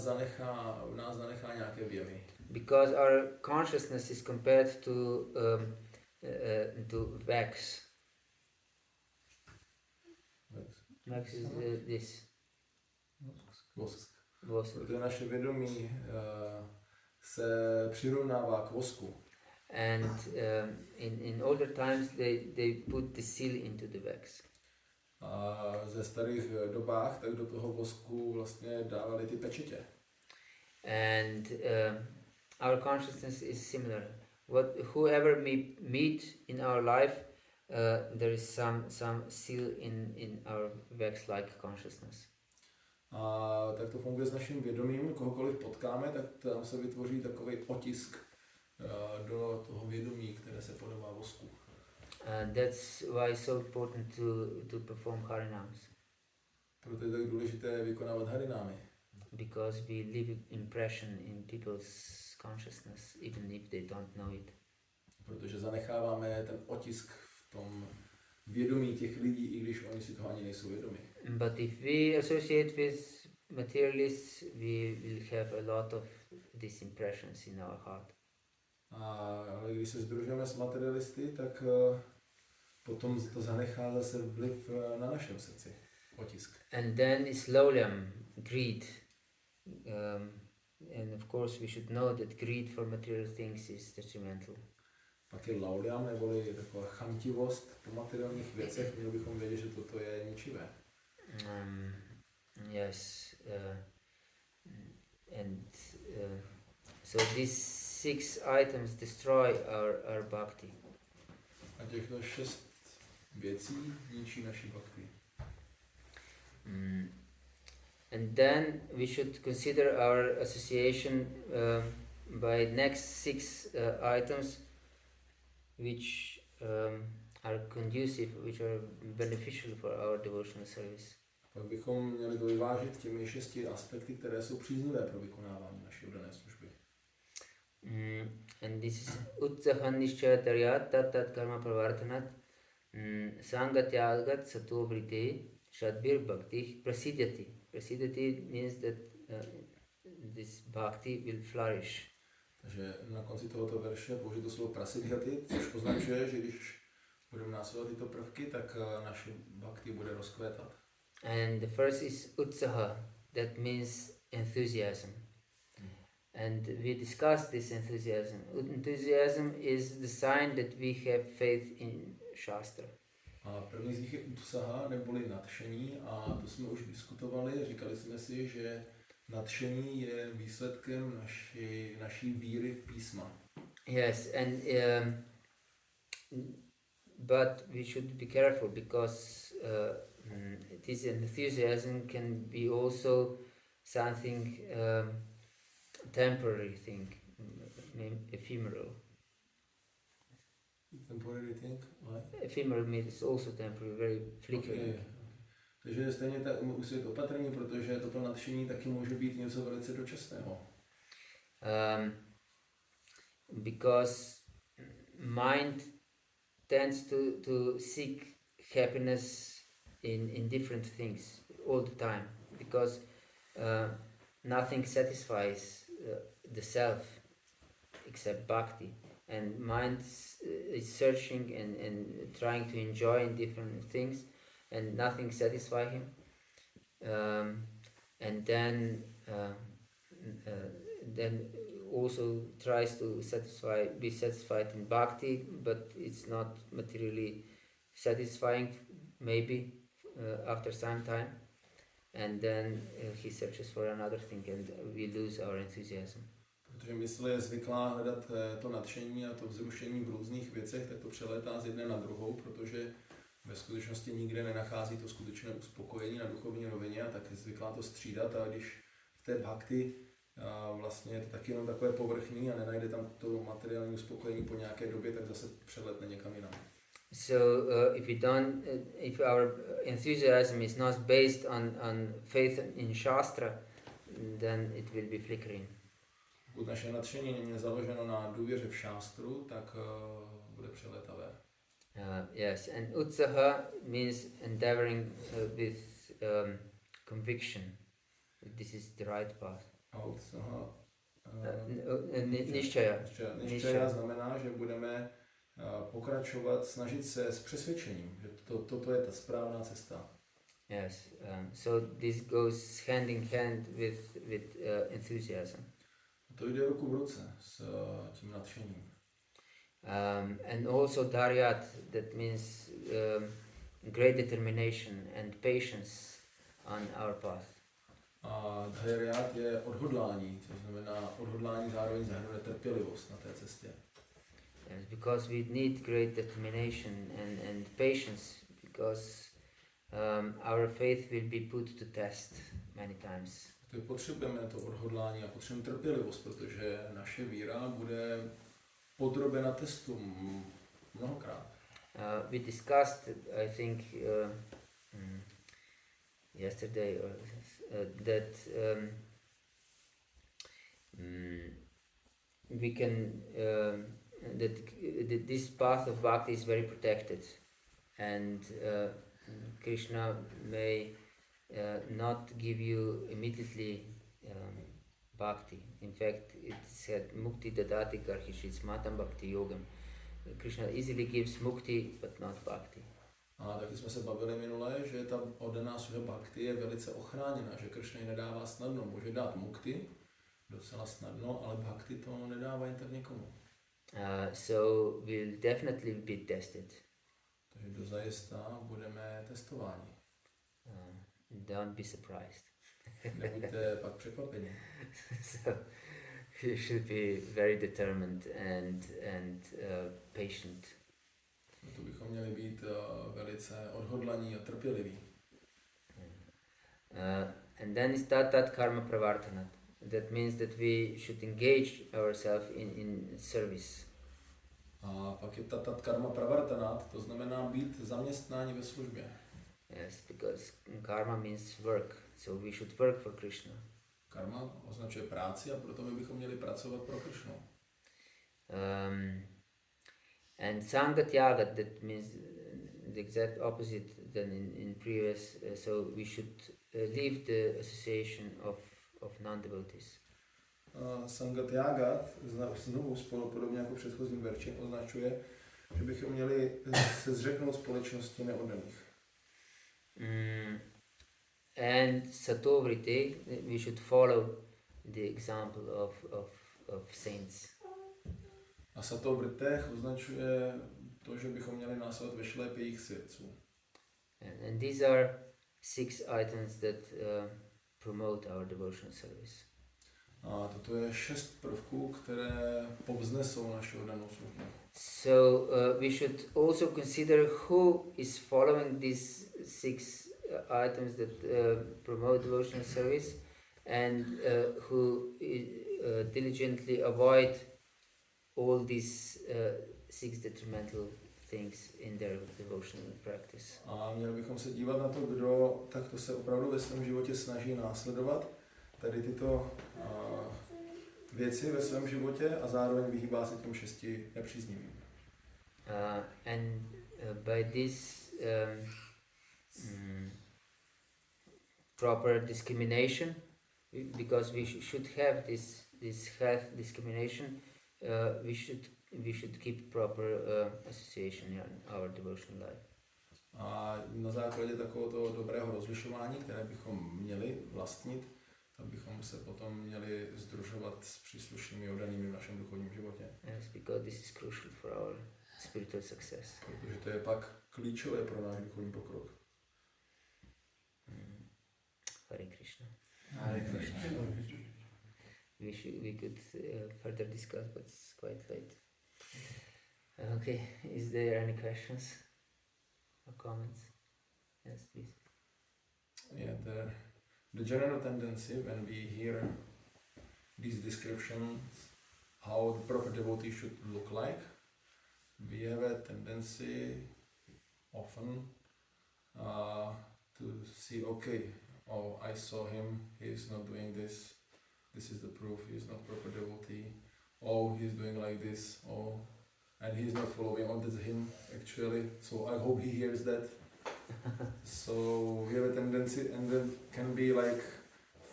zanechá nějaké věmy.
Because our consciousness is compared to wax. Wax is this.
Vosk.
Vosk.
Protože naše vědomí se přirovnává k vosku.
And in older times they put the seal into the wax.
A ze starých dobách tak do toho vosku vlastně dávali ty pečetě.
And our consciousness is similar. Whoever we meet in our life, there is some seal in our wax-like consciousness.
A tak to funguje s naším vědomím. Kohokoliv potkáme, tak tam se vytvoří takový otisk do toho vědomí, které se podobá vosku.
That's why it's so important to perform harinams.
Proto je tak důležité vykonávat harinámy.
Because we leave impression in people's consciousness, even if they don't know it.
Protože zanecháváme ten otisk v tom vědomí těch lidí, i když oni si toho ani nejsou vědomi.
But if we associate with materialists, we will have a lot of these impressions in our heart.
Ale když se sdružujeme s materialisty, tak potom to zanechá zase vliv na našem srdci, otisk.
And then is lauliam, greed. And of course we should know that greed for material things is detrimental.
Pak je lauliam, neboli taková chamtivost po materiálních věcech, měli bychom vědět, že toto je ničivé.
Yes. So these 6 items destroy our bhakti.
A těchto 6 věcí ničí naši bhakti.
And then we should consider our association by next 6 items which are conducive, which are beneficial for our devotional service.
Pak bychom měli to vyvážit těmi 6 aspekty, které jsou příznivé pro vykonávání naší oddané služby.
And this is Utsahan Nishchaya Taryat Tat Tat Karma Pravartanat Sangatyagat Sato Vriti Shadbir Bhakti Prasidyati. Prasidyati means that this bhakti will flourish.
Takže na konci tohoto verše použiju to slovo prasidyati, což označuje, že když budeme následovat tyto prvky, tak naše bhakti bude rozkvétat.
And the first is Utsaha, that means enthusiasm. And we discussed this enthusiasm. Enthusiasm is the sign that we have faith in Shastra.
A první z nich je utsaha, neboli nadšení, a to jsme už diskutovali. Říkali jsme si, že nadšení je výsledkem naší víry v písma.
Yes, and but we should be careful because this enthusiasm can be also something temporary thing, ephemeral.
Temporary thing, like?
Ephemeral means also temporary, very flickering.
Okay. Takže stejně tak musí být opatrný, protože toto nadšení taky může být něco velice dočasného.
Because mind tends to seek happiness in different things all the time, because nothing satisfies the self except bhakti, and mind is searching and trying to enjoy in different things, and nothing satisfies him, and then also tries to be satisfied in bhakti, but it's not materially satisfying, maybe after some time, and then he searches for another thing, and we lose our enthusiasm.
Protože mysl je zvyklá hledat to nadšení a to vzrušení v různých věcech, tak to přelétá z jedné na druhou, protože ve skutečnosti nikde nenachází to skutečné uspokojení na duchovní rovině, a tak je zvyklá to střídat, a když v té bhakti vlastně je to taky jenom takové povrchní a nenajde tam to materiální uspokojení po nějaké době, tak zase přeletne někam jinam.
So if our enthusiasm is not based on faith in Shastra, then it will be flickering.
Pokud naše nadšení není založeno na důvěře v šástru, tak bude přelétavé.
Yes, and utsaha means endeavoring with conviction. This is the right path.
A utsaha
Nishchaya
znamená, že budeme pokračovat, snažit se s přesvědčením, že toto je ta správná cesta.
Yes, so this goes hand in hand with enthusiasm.
To jde ruku v ruce s tím nadšením.
And also daryat, that means great determination and patience on our path.
A dharyat je odhodlání, což znamená odhodlání zároveň zahrnuje trpělivost na té cestě.
Yes, because we need great determination and patience, because our faith will be put to test many times.
Potřebujeme to odhodlání a potřebujeme trpělivost, protože naše víra bude podrobena testům mnohokrát.
We discussed, I think, yesterday that we can that this path of bhakti is very protected, and Krishna may not give you immediately bhakti. In fact, it said mukti dadati karhishit smatam bhakti yogam. Krishna easily gives mukti but not bhakti.
A taky jsme se bavili minule, že ta oddaná služba bhakti je velice ochráněná, že Krishna ji nedává snadno. Může dát mukti docela snadno, ale bhakti to nedává jen tak někomu.
So we'll definitely be tested.
Takže dozajista budeme testováni.
Don't be surprised.
Nebuďte pak překvapeni.
So you should be very determined and patient.
To bychom měli být velice odhodlaní a trpěliví.
And then is tat karma pravartana. That means that we should engage ourselves in service.
A pak je tatat karma pravartanat, to znamená být zaměstnáni ve službě.
Yes, because karma means work, so we should work for Krishna.
Karma označuje práci a proto my bychom měli pracovat pro Krishnu.
And Sanga Tyaga, that means the exact opposite than in previous, so we should leave the association of non-devotees.
Sanga Tyaga, znovu podobně jako v předchozím verši, označuje, že bychom měli se zřeknout společnosti neoddaných.
And Satovritti, we should follow the example of saints.
A Sato Vrittech označuje to, že bychom měli následovat ve šlépě jejich svědců.
And these are 6 items that promote our devotional service.
A toto je 6 prvků, které povznesou naši oddanou službu.
So we should also consider who is following these 6 items that promote devotional service and who diligently avoid all these 6 detrimental things in their devotional practice.
A měli bychom se dívat na to, kdo takto se opravdu ve svém životě snaží následovat tady tyto věci ve svém životě a zároveň vyhýbá se těm 6 nepříznivým.
And by this proper discrimination, because we should have this health discrimination, we should keep proper association in our devotional life.
A na základě takového dobrého rozlišování, které bychom měli vlastnit, tak bychom se potom měli sdružovat s příslušnými oddanými v našem duchovním životě.
Yes, because this is crucial for our spiritual success.
Protože to je pak klíčové pro náš duchovní pokrok.
Hare Krishna.
Hare Krishna.
We could further discuss, but it's quite late. Okay, is there any questions or comments? Yes, please.
Yeah, the general tendency when we hear these descriptions, how the proper devotee should look like, we have a tendency often to see, okay, oh, I saw him, he is not doing this, this is the proof, he is not proper devotee, oh, he's doing like this, oh, and he's not following, oh, that's him actually, so I hope he hears that. So we have a tendency, and then can be like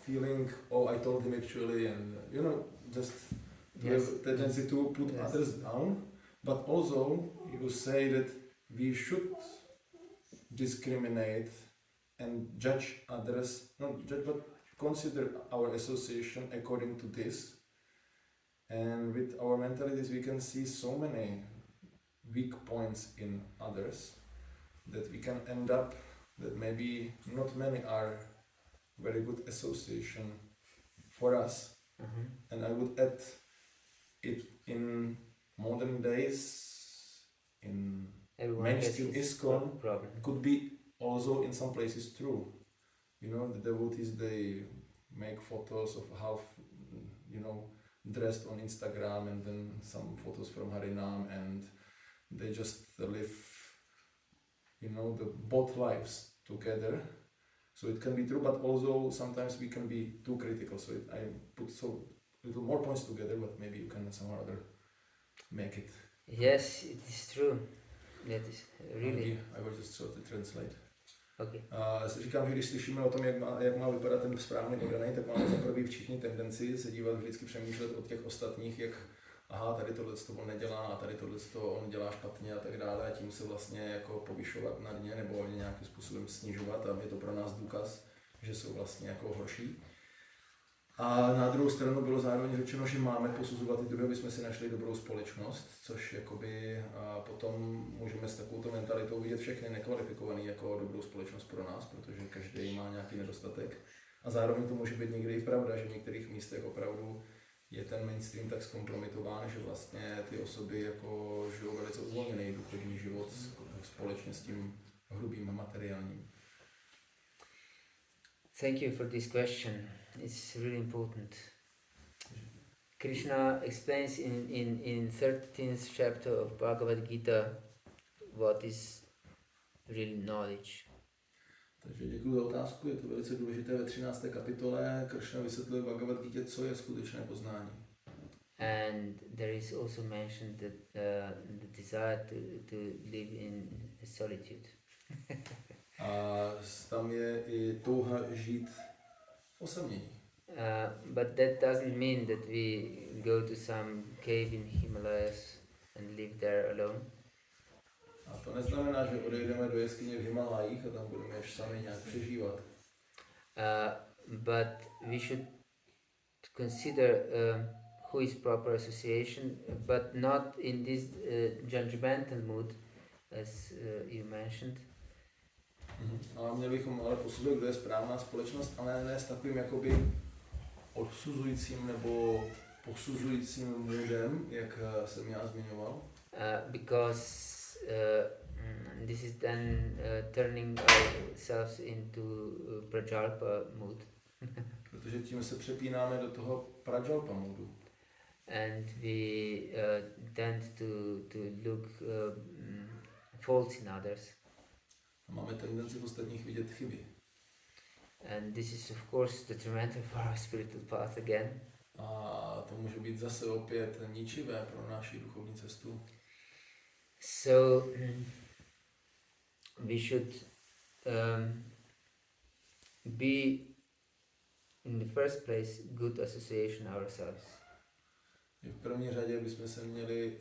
feeling, oh, I told him actually, and just we have a tendency to put others down, but also you say that we should discriminate and judge others, not judge, but consider our association according to this. And with our mentalities, we can see so many weak points in others that we can end up that maybe not many are very good association for us.
Mm-hmm.
And I would add it in modern days, in mainstream ISKCON, could be also in some places true. The devotees, they make photos of how, dressed on Instagram, and then some photos from Harinam, and they just live, the both lives together. So it can be true, but also sometimes we can be too critical. So I put so little more points together, but maybe you can somehow or other make it.
Yes, it is true. That is really.
I will just sort of translate.
Okay.
Říkám, že když slyšíme o tom, jak má vypadat ten správný oddaný, tak máme zaprvé všichni tendenci se dívat, vždycky přemýšlet od těch ostatních, jak aha, tady tohle on nedělá a tady tohle on dělá špatně a tak dále, a tím se vlastně jako povyšovat nad ně nebo nějakým způsobem snižovat, a je to pro nás důkaz, že jsou vlastně jako horší. A na druhou stranu bylo zároveň řečeno, že máme posuzovat i druhé, aby jsme si našli dobrou společnost, což jakoby potom můžeme s takovouto mentalitou vidět všechny nekvalifikovaný jako dobrou společnost pro nás, protože každý má nějaký nedostatek. A zároveň to může být někdy i pravda, že v některých místech opravdu je ten mainstream tak zkompromitován, že vlastně ty osoby jako žijou velice uvolněný duchovní život společně s tím hrubým materiálním.
Thank you for this question. It's really important. Krishna explains in 13th chapter of Bhagavad Gita what is real knowledge.
Takže děkuji za otázku, je to velice důležité. Ve 13. kapitole Krishna vysvětluje Bhagavad Gita, co je skutečné poznání.
And there is also mentioned that the desire to live in solitude.
A tam je i touha žít v osamění.
But that doesn't mean that we go to some cave in Himalayas and live there alone.
A to neznamená, že odejdeme do jeskyně v Himalajích a tam budeme ještě sami nějak přežívat.
But we should consider who is proper association, but not in this judgmental mood, as you mentioned.
Ale měli bychom ale posuzovat, kdo je správná společnost, ale ne s takovým jakoby odsuzujícím nebo posuzujícím moodem, jak jsem já zmiňoval.
Because this is then turning ourselves into prajalpa mood.
Protože tím se přepínáme do toho prajalpa moodu.
And we tend to look faults in others.
A máme tendenci v ostatních vidět chyby.
And this is of course detrimental for our spiritual path again.
A to může být zase opět ničivé pro naši duchovní cestu.
So we should be in the first place good association ourselves.
V první řadě bychom se měli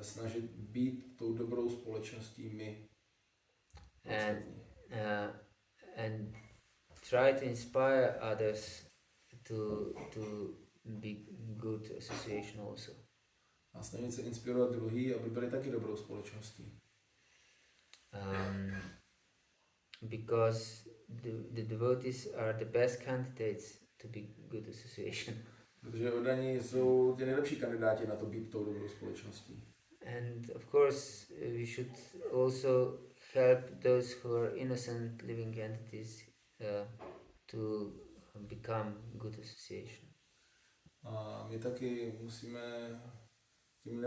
snažit být tou dobrou společností my.
And try to inspire others to be good association also.
A snažit se inspirovat druhý, aby byli taky dobrou společností.
Because the devotees are the best candidates to be good association.
Protože oddaní jsou ty nejlepší kandidáti na to být tou dobrou společností.
And of course we should also help those who are innocent living entities to become good association.
A my taky musíme tím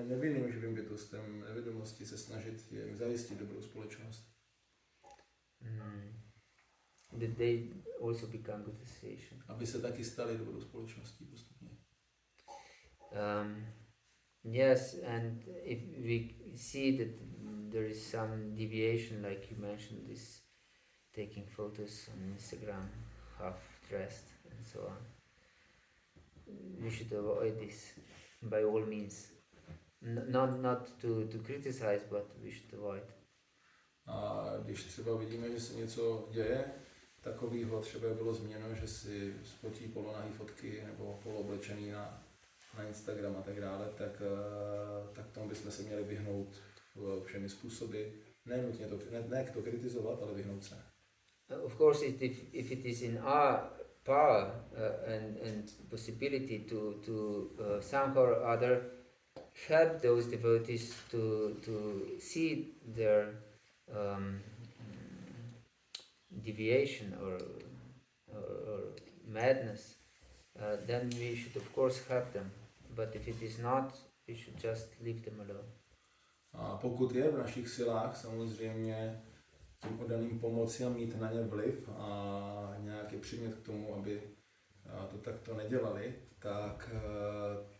nevinným živým bytostem nevědomosti se snažit jim zajistit dobrou společnost.
That they also become good association.
Aby se taky stali dobrou společností postupně.
Yes, and if we see that there is some deviation, like you mentioned, this taking photos on Instagram, half dressed and so on, we should avoid this by all means. Not to criticize, but we should avoid.
A když třeba vidíme, že se něco děje takového, třeba bylo změno, že si spotí polonahý fotky nebo polooblečený na Instagram a tak dále, tak tomu bychom se měli vyhnout všemi způsoby. Ne to kritizovat, ale vyhnout se.
Of course, if it is in our power and possibility to somehow or other help those devotees to see their deviation or madness, then we should of course help them. But if it is not, we should just leave them alone.
A pokud je v našich silách samozřejmě tím oddaným pomoci a mít na ně vliv a nějaký přimět k tomu, aby to takto nedělali, tak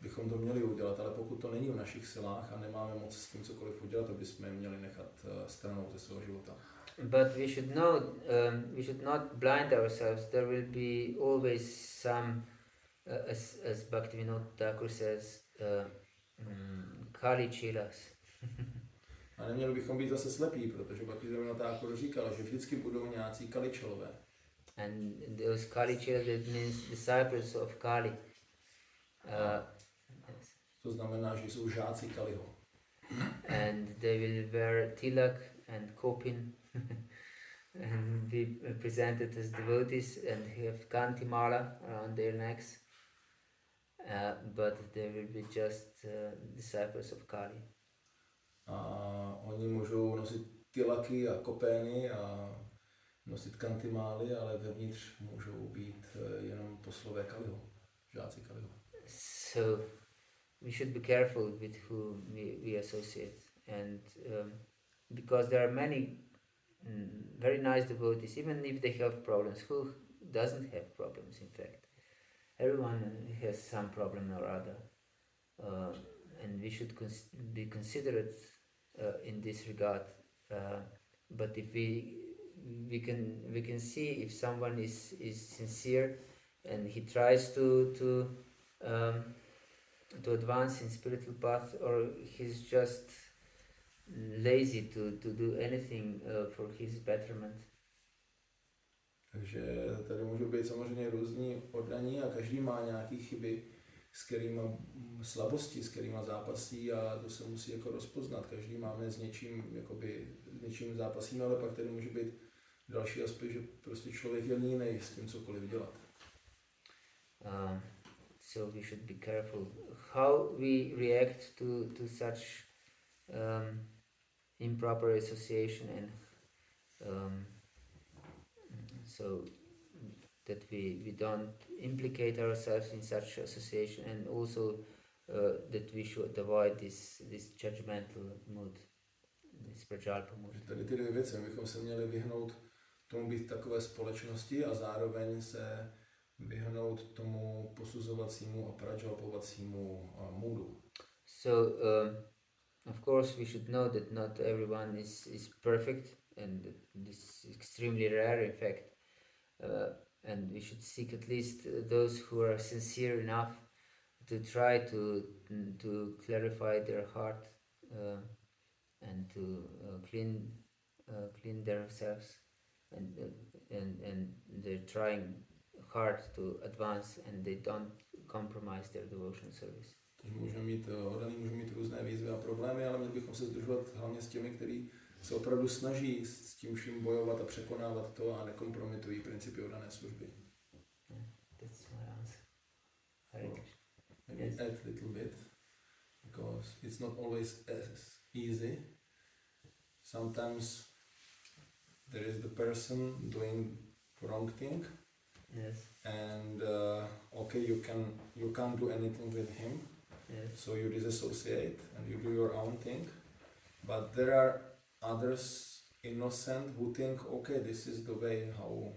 bychom to měli udělat, ale pokud to není v našich silách a nemáme moc s tím cokoliv udělat, to bychom je měli nechat stranou ze svého života.
But we should know, we should not blind ourselves. There will be always some, as Bhaktivinoda Thakur says, Kali Chilas.
A neměli bychom být zase slepí, protože Bhaktivinoda Thakur říkal, že vždycky budou nějací kaličelové.
And those Kali Chilas, that means disciples of Kali. Yes.
To znamená, že jsou žáci Kaliho.
And they will wear tilak and kopin and be presented as devotees and have kanti mala around their necks. but they will be just disciples of Kali.
A oni můžou nosit tilaky a kopény a nosit kantimály, ale vevnitř můžou být jenom poslové Kaliho, žáci Kaliho.
So we should be careful with who we associate, and because there are many very nice devotees, even if they have problems. Who doesn't have problems? In fact, everyone has some problem or other, and we should be considerate in this regard. But if we can see if someone is sincere and he tries to advance in spiritual path, or he's just lazy to do anything for his betterment.
Takže tady můžou být samozřejmě různí oddaní a každý má nějaké chyby, s kterými slabosti, s kterými zápasí, a to se musí jako rozpoznat. Každý máme s něčím zápasíme, ale pak tady může být další aspekt, že prostě člověk je línej s tím cokoliv dělat.
So we should be careful how we react to such improper association, and so that we don't implicate ourselves in such association, and also that we should avoid this judgmental mood, this prajalpa mood.
Tady ty dvě věci, bychom se měli vyhnout tomu být takové společnosti a zároveň se vyhnout tomu posuzovacímu a prajalpovacímu moodu.
So of course we should know that not everyone is perfect, and this is extremely rare, in fact, and we should seek at least those who are sincere enough to try to clarify their heart and to clean themselves, and they're trying hard to advance, and they don't compromise their devotional service.
Takže můžeme mít různé výzvy a problémy, ale měli bychom se sdružovat hlavně s těmi, kteří se opravdu snaží s tím vším bojovat a překonávat to a nekompromitují principy oddané služby.
That's my answer. Hare Krishna.
Maybe
Yes.
add a little bit, because it's not always as easy. Sometimes there is the person doing wrong thing,
Yes.
and okay, you can't do anything with him,
Yes.
so you disassociate and you do your own thing. But there are others innocent who think, okay, this is the way how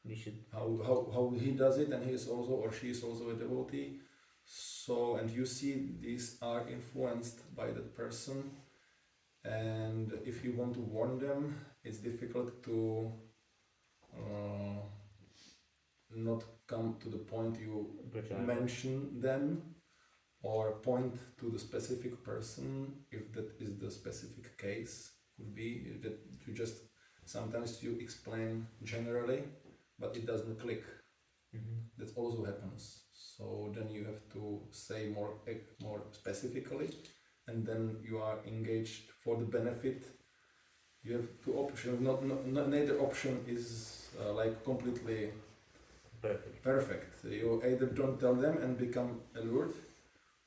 We should.
how he does it, and he is also, or she is also a devotee. So, and you see these are influenced by that person, and if you want to warn them, it's difficult to not come to the point you mention them or point to the specific person, if that is the specific case. Could be that you just sometimes you explain generally, but it doesn't click. That also happens. So then you have to say more specifically, and then you are engaged for the benefit. You have two options. Neither option is like completely perfect. You either don't tell them and become allured,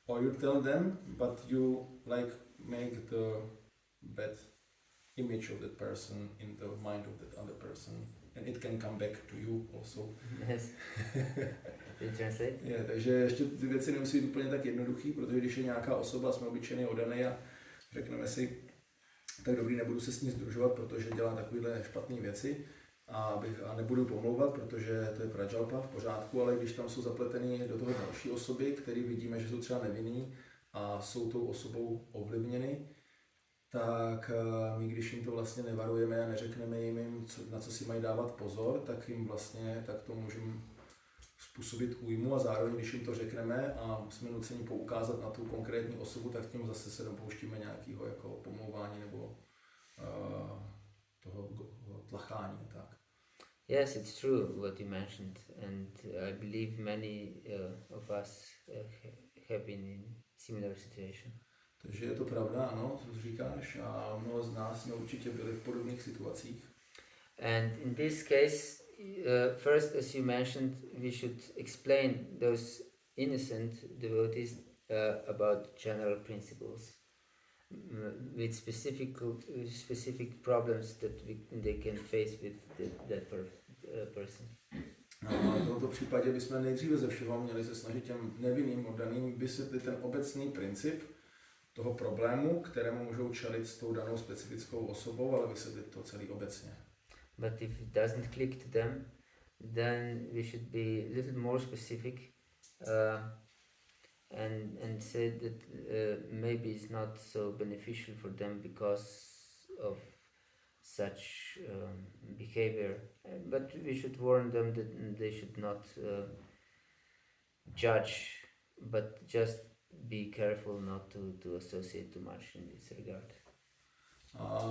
or you tell them, but you like make the bad image of that person in the mind of that other person, and it can come back to you also.
Yes. Can you translate?
Takže ještě ty věci nemusí být úplně tak jednoduchý, protože když je nějaká osoba, jsme obyčejný oddaný a řekneme si, tak dobrý, nebudu se s ní sdružovat, protože dělá takovéhle špatné věci a nebudu pomlouvat, protože to je prajalpa, v pořádku, ale když tam jsou zapletený do toho další osoby, který vidíme, že jsou třeba nevinný a jsou tou osobou ovlivněny, tak my, když jim to vlastně nevarujeme a neřekneme jim, na co si mají dávat pozor, tak jim vlastně, tak to můžeme způsobit újmu, a zároveň, když jim to řekneme a jsme nuceni poukázat na tu konkrétní osobu, tak tím zase se dopouštíme nějakého jako pomlouvání nebo toho tlachání. Tak.
Yes, it's true what you mentioned, and I believe many of us have been in similar situation.
Takže je to pravda, ano, co říkáš, a mnoho z nás jsme určitě byli v podobných situacích.
And in this case, first, as you mentioned, we should explain those innocent devotees about general principles with specific problems that they can face with that person.
No, v tomto případě bychom nejdříve ze všeho měli se snažit těm nevinným oddaným vysvětlit ten obecný princip toho problému, kterému můžou čelit s tou danou specifickou osobou, ale vysvětlit to celý obecně.
But if it doesn't click to them, then we should be a little more specific and say that maybe it's not so beneficial for them because of such behavior. But we should warn them that they should not judge, but just be careful not to associate too much in this regard.
A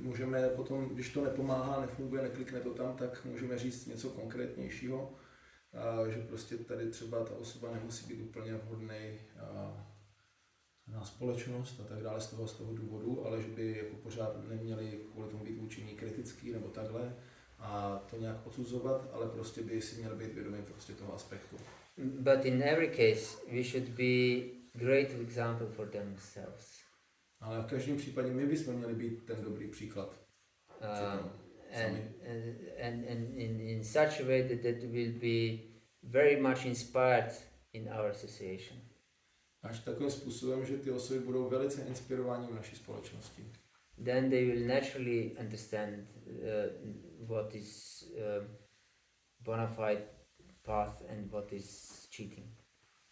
můžeme potom, když to nepomáhá, nefunguje, neklikne to tam, tak můžeme říct něco konkrétnějšího, že prostě tady třeba ta osoba nemusí být úplně vhodný na společnost a tak dále z toho důvodu, ale že by jako pořád neměli kvůli tomu být vůči ní kritický nebo takhle a to nějak odsuzovat, ale prostě by si měli být vědomí prostě toho aspektu.
But in every case, we should be great example for themselves.
Ale v každém případě my bychom měli být ten dobrý příklad.
And in such a way that will be very much inspired in our association.
Až takovým způsobem, že ty osoby budou velice inspirovány v naší společnosti.
Then they will naturally understand what is bona fide path and what is cheating.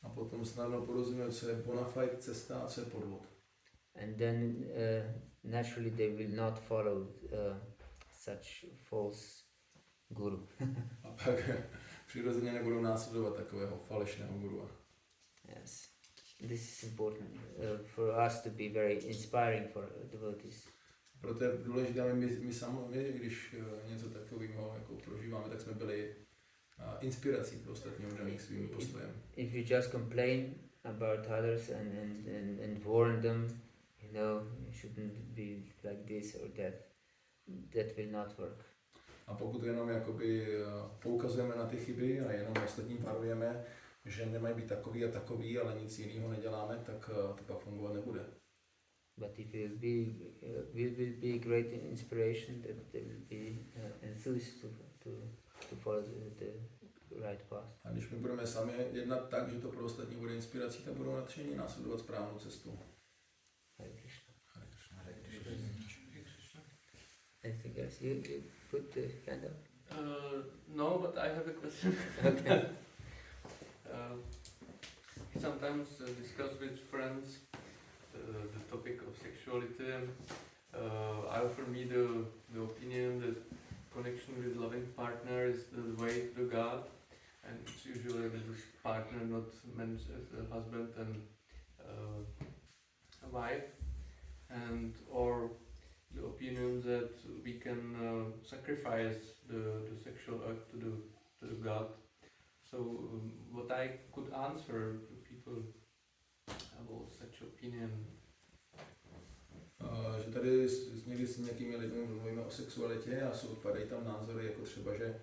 A potom snadno porozumět, co je bona fide cesta a co je podvod.
And then naturally they will not follow such false guru.
A pak přirozeně nebudou následovat takového falešného gurua.
Yes, this is important for us to be very inspiring for devotees.
Proto je důležité, my sami, když něco takového jako prožíváme, tak jsme byli inspirací pro ostatní oddaných svým postojem.
If you just complain about others and warn them, you know, you shouldn't be like this or that will not work.
A pokud jenom jakoby poukazujeme na ty chyby a jenom ostatní varujeme, že nemají být takový a takový, ale nic jiného neděláme, tak to pak fungovat nebude.
But if you will be great inspiration, that they will be enthused to follow the right path.
A když my budeme sami jednat tak, že to pro ostatní bude inspirací, tak budou nadšení následovat správnou cestu.
Hare Krishna.
Hare Krishna.
Hare Krishna.
Anything else? You put the hand up?
No, but I have a question.
Okay.
We sometimes discuss with friends the topic of sexuality. I offer me the opinion that connection with loving partner is the way to God, and it's usually this partner not meant as a husband and a wife, and or the opinion that we can sacrifice the sexual act to the God. So what I could answer to people about such opinion.
Že tady někdy s nějakými lidmi mluvíme o sexualitě a padají tam názory jako třeba, že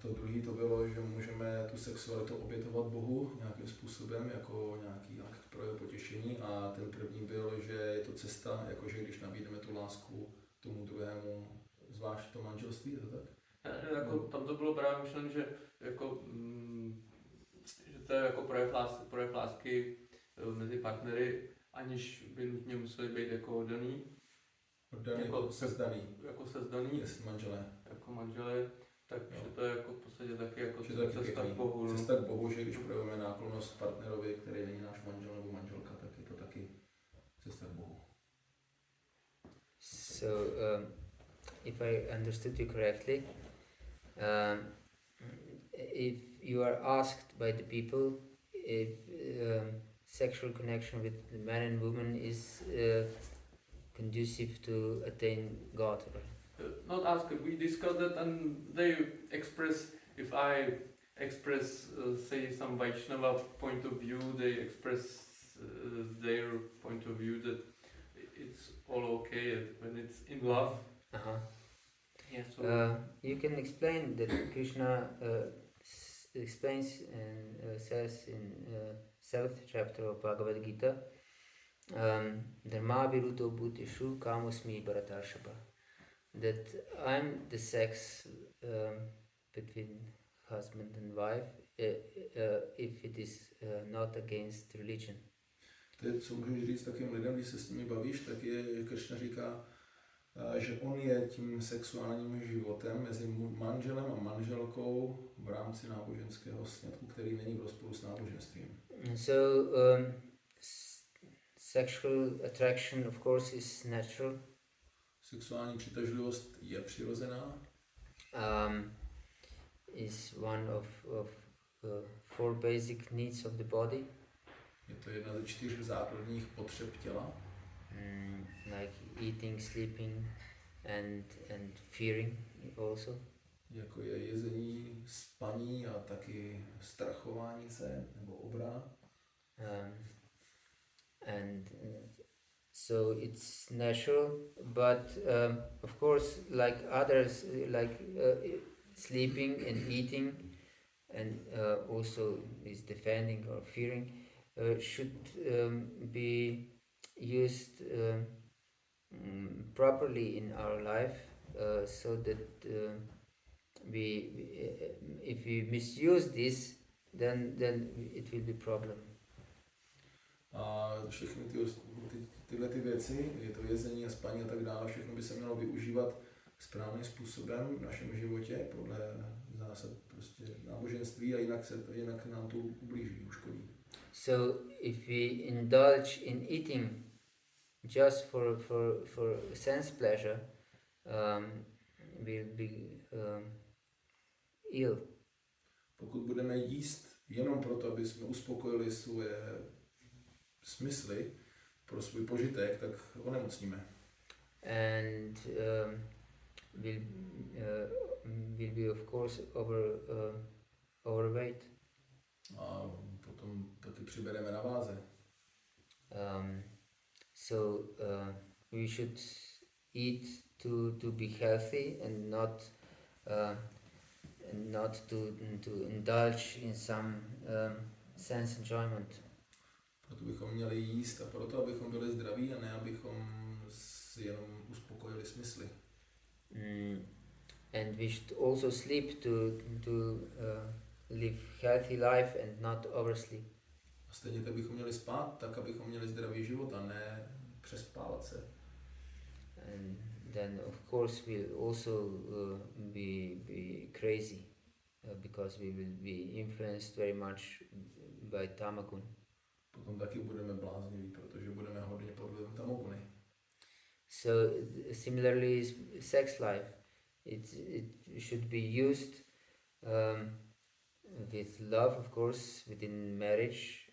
to druhý to bylo, že můžeme tu sexualitu obětovat Bohu nějakým způsobem, jako nějaký akt pro jeho potěšení, a ten první byl, že je to cesta, jakože když nabídneme tu lásku tomu druhému, zvlášť v tom manželství, je to tak?
Jako, tam to bylo právě myšleno, že, jako, že to je jako projev lásky mezi partnery, aniž by nutně museli být jako oddaný.
Oddaný,
jako
sezdaný.
Jako sezdaný.
Jest manželé.
Jako manželé, takže to je jako v podstatě taky jako
cesta k Bohu. No? Cesta k Bohu, že když projevíme náklonnost partnerovi, který není náš manžel nebo manželka, tak je to taky cesta k Bohu.
So, if I understood you correctly, if you are asked by the people if sexual connection with the man and woman is conducive to attain God.
Not asked, we discussed that, and they express, if I express, say, some Vaishnava point of view, they express their point of view that it's all okay when it's in love.
Uh-huh.
Yeah, so
You can explain that Krishna explains and says in 7th chapter of Bhagavad Gita, Dharma viruto bhutishu kamusmi bharatarshapa, that I'm the sex between husband and wife if it is not against religion.
To, co můžu říct takým lidem, když se s nimi bavíš, tak je, že Kršna říká, že on je tím sexuálním životem mezi manželem a manželkou v rámci náboženského sňatku, který není v rozporu s náboženstvím.
So sexual attraction, of course, is natural.
Sexuální přitažlivost je přirozená.
Is one of 4 basic needs of the body.
Je to jedna ze 4 základních potřeb těla.
Like eating, sleeping, and fearing also.
Jako je jezení, spaní a taky strachování se nebo obrana.
So it's natural, but of course, like others, like sleeping and eating, and also is defending or fearing, should be used properly in our life, so that if we misuse this, then it will be problem.
A všechny tyhle věci, je to jezení a spaní a tak dále, všechno by se mělo využívat správným způsobem v našem životě podle zásad prostě náboženství a jinak nám to ublíží, uškodí.
So if we indulge in eating just for sense pleasure, we'll be ill.
Pokud budeme jíst jenom proto, aby jsme uspokojili svoje smysly pro svůj požitek, tak onemocníme.
And will be of course overweight.
A potom taky přibereme na váze.
So we should eat to be healthy and not to indulge in some sense enjoyment.
Proto bychom měli jíst a proto, abychom byli zdraví a ne abychom si jenom uspokojili smysly.
And we should also sleep to live healthy life and not oversleep.
A stejně tak bychom měli spát, tak abychom měli zdravý život a ne přespávat se.
And then of course we'll also be crazy because we will be influenced very much by tamagun.
Potom taky budeme blázniví, protože budeme hodně pod vlivem tamoguny.
So similarly, sex life, it should be used with love, of course, within marriage,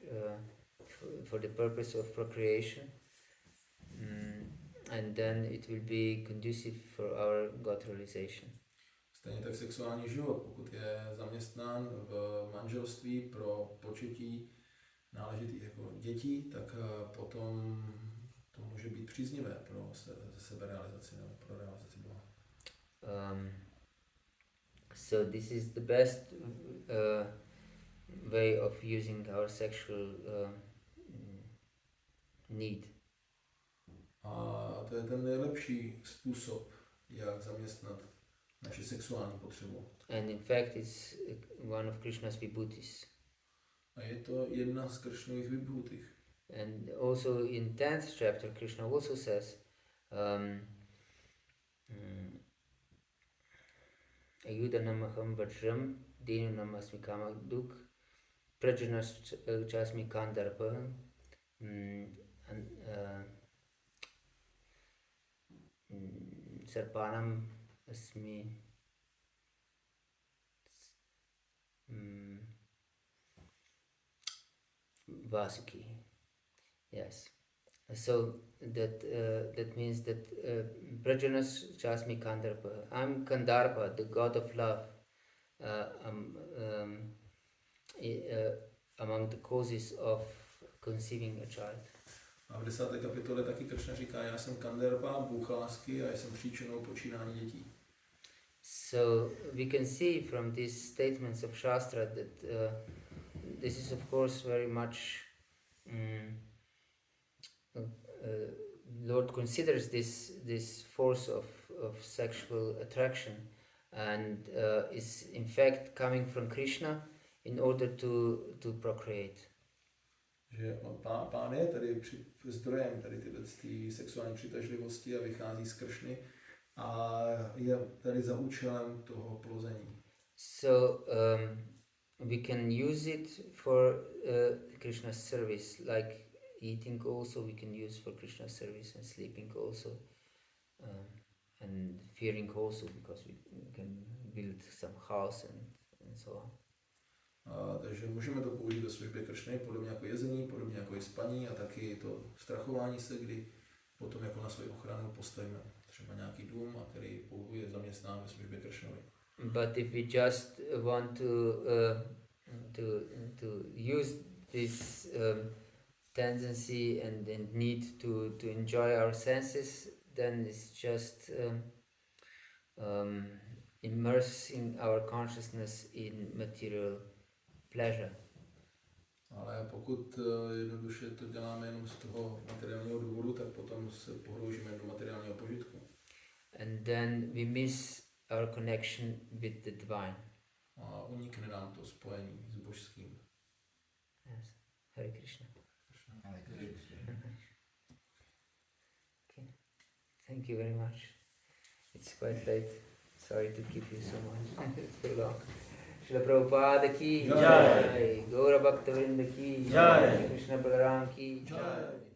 for the purpose of procreation, and then it will be conducive for our God realization.
Stejně tak sexuální život, pokud je zaměstnán v manželství pro početí náležitých jako dětí, tak potom to může být příznivé pro seberealizaci nebo pro realizaci Boha.
So this is the best way of using our sexual need.
A to je ten nejlepší způsob, jak zaměstnat naši sexuální potřebu.
And in fact, it's one of Krishna's vibhutis.
A je to jedna z Kršnových vibhutích.
And also in 10th chapter, Krishna also says, Ayudanamaham vajram, dinunam asmi kamaduk, prajanas chasmi kandarpa, sarpanam asmi Vasuki. Yes. So that means that Brajanas Chasmi Kandarpa. I'm Kandarpa, the god of love, among the causes of conceiving a child.
A v 10. kapitole taky Kršna říká, já jsem Kandarpa, bůh lásky a jsem příčinou počínání dětí.
So we can see from these statements of Shastra that this is of course very much Lord considers this force of sexual attraction and is in fact coming from Krishna in order to procreate.
Že pán je tady zdrojem tady tyhle sexuální přitažlivosti a vychází z Kršny a je tady za účelem toho plození.
So we can use it for Krishna's service, like eating also we can use for Krishna's service and sleeping also and fearing also because we can build some house and so on.
Takže můžeme to použít ve službě Kršny, podobně jako jezení, podobně jako i spaní a taky to strachování se, kdy potom jako na svou ochranu postavíme třeba nějaký dům, a který je zaměstnán ve službě Kršnovi.
But if we just want to use this tendency and need to enjoy our senses, then it's just immersing our consciousness in material pleasure.
Ale pokud jednoduše to děláme jenom z toho materiálního důvodu, tak potom se pohroužíme do materiálního požitku.
And then we miss our connection with the divine.
A unikne nám to spojení s božským.
Yes. Hare Krishna.
Hare Krishna.
Okay. Thank you very much. It's quite late. Sorry to keep you so much. It's too long. Shila Prabhupada ki
Jai.
Gaura Bhakta Vrinda ki
Jai.
Krishna Balaram ki
Jai.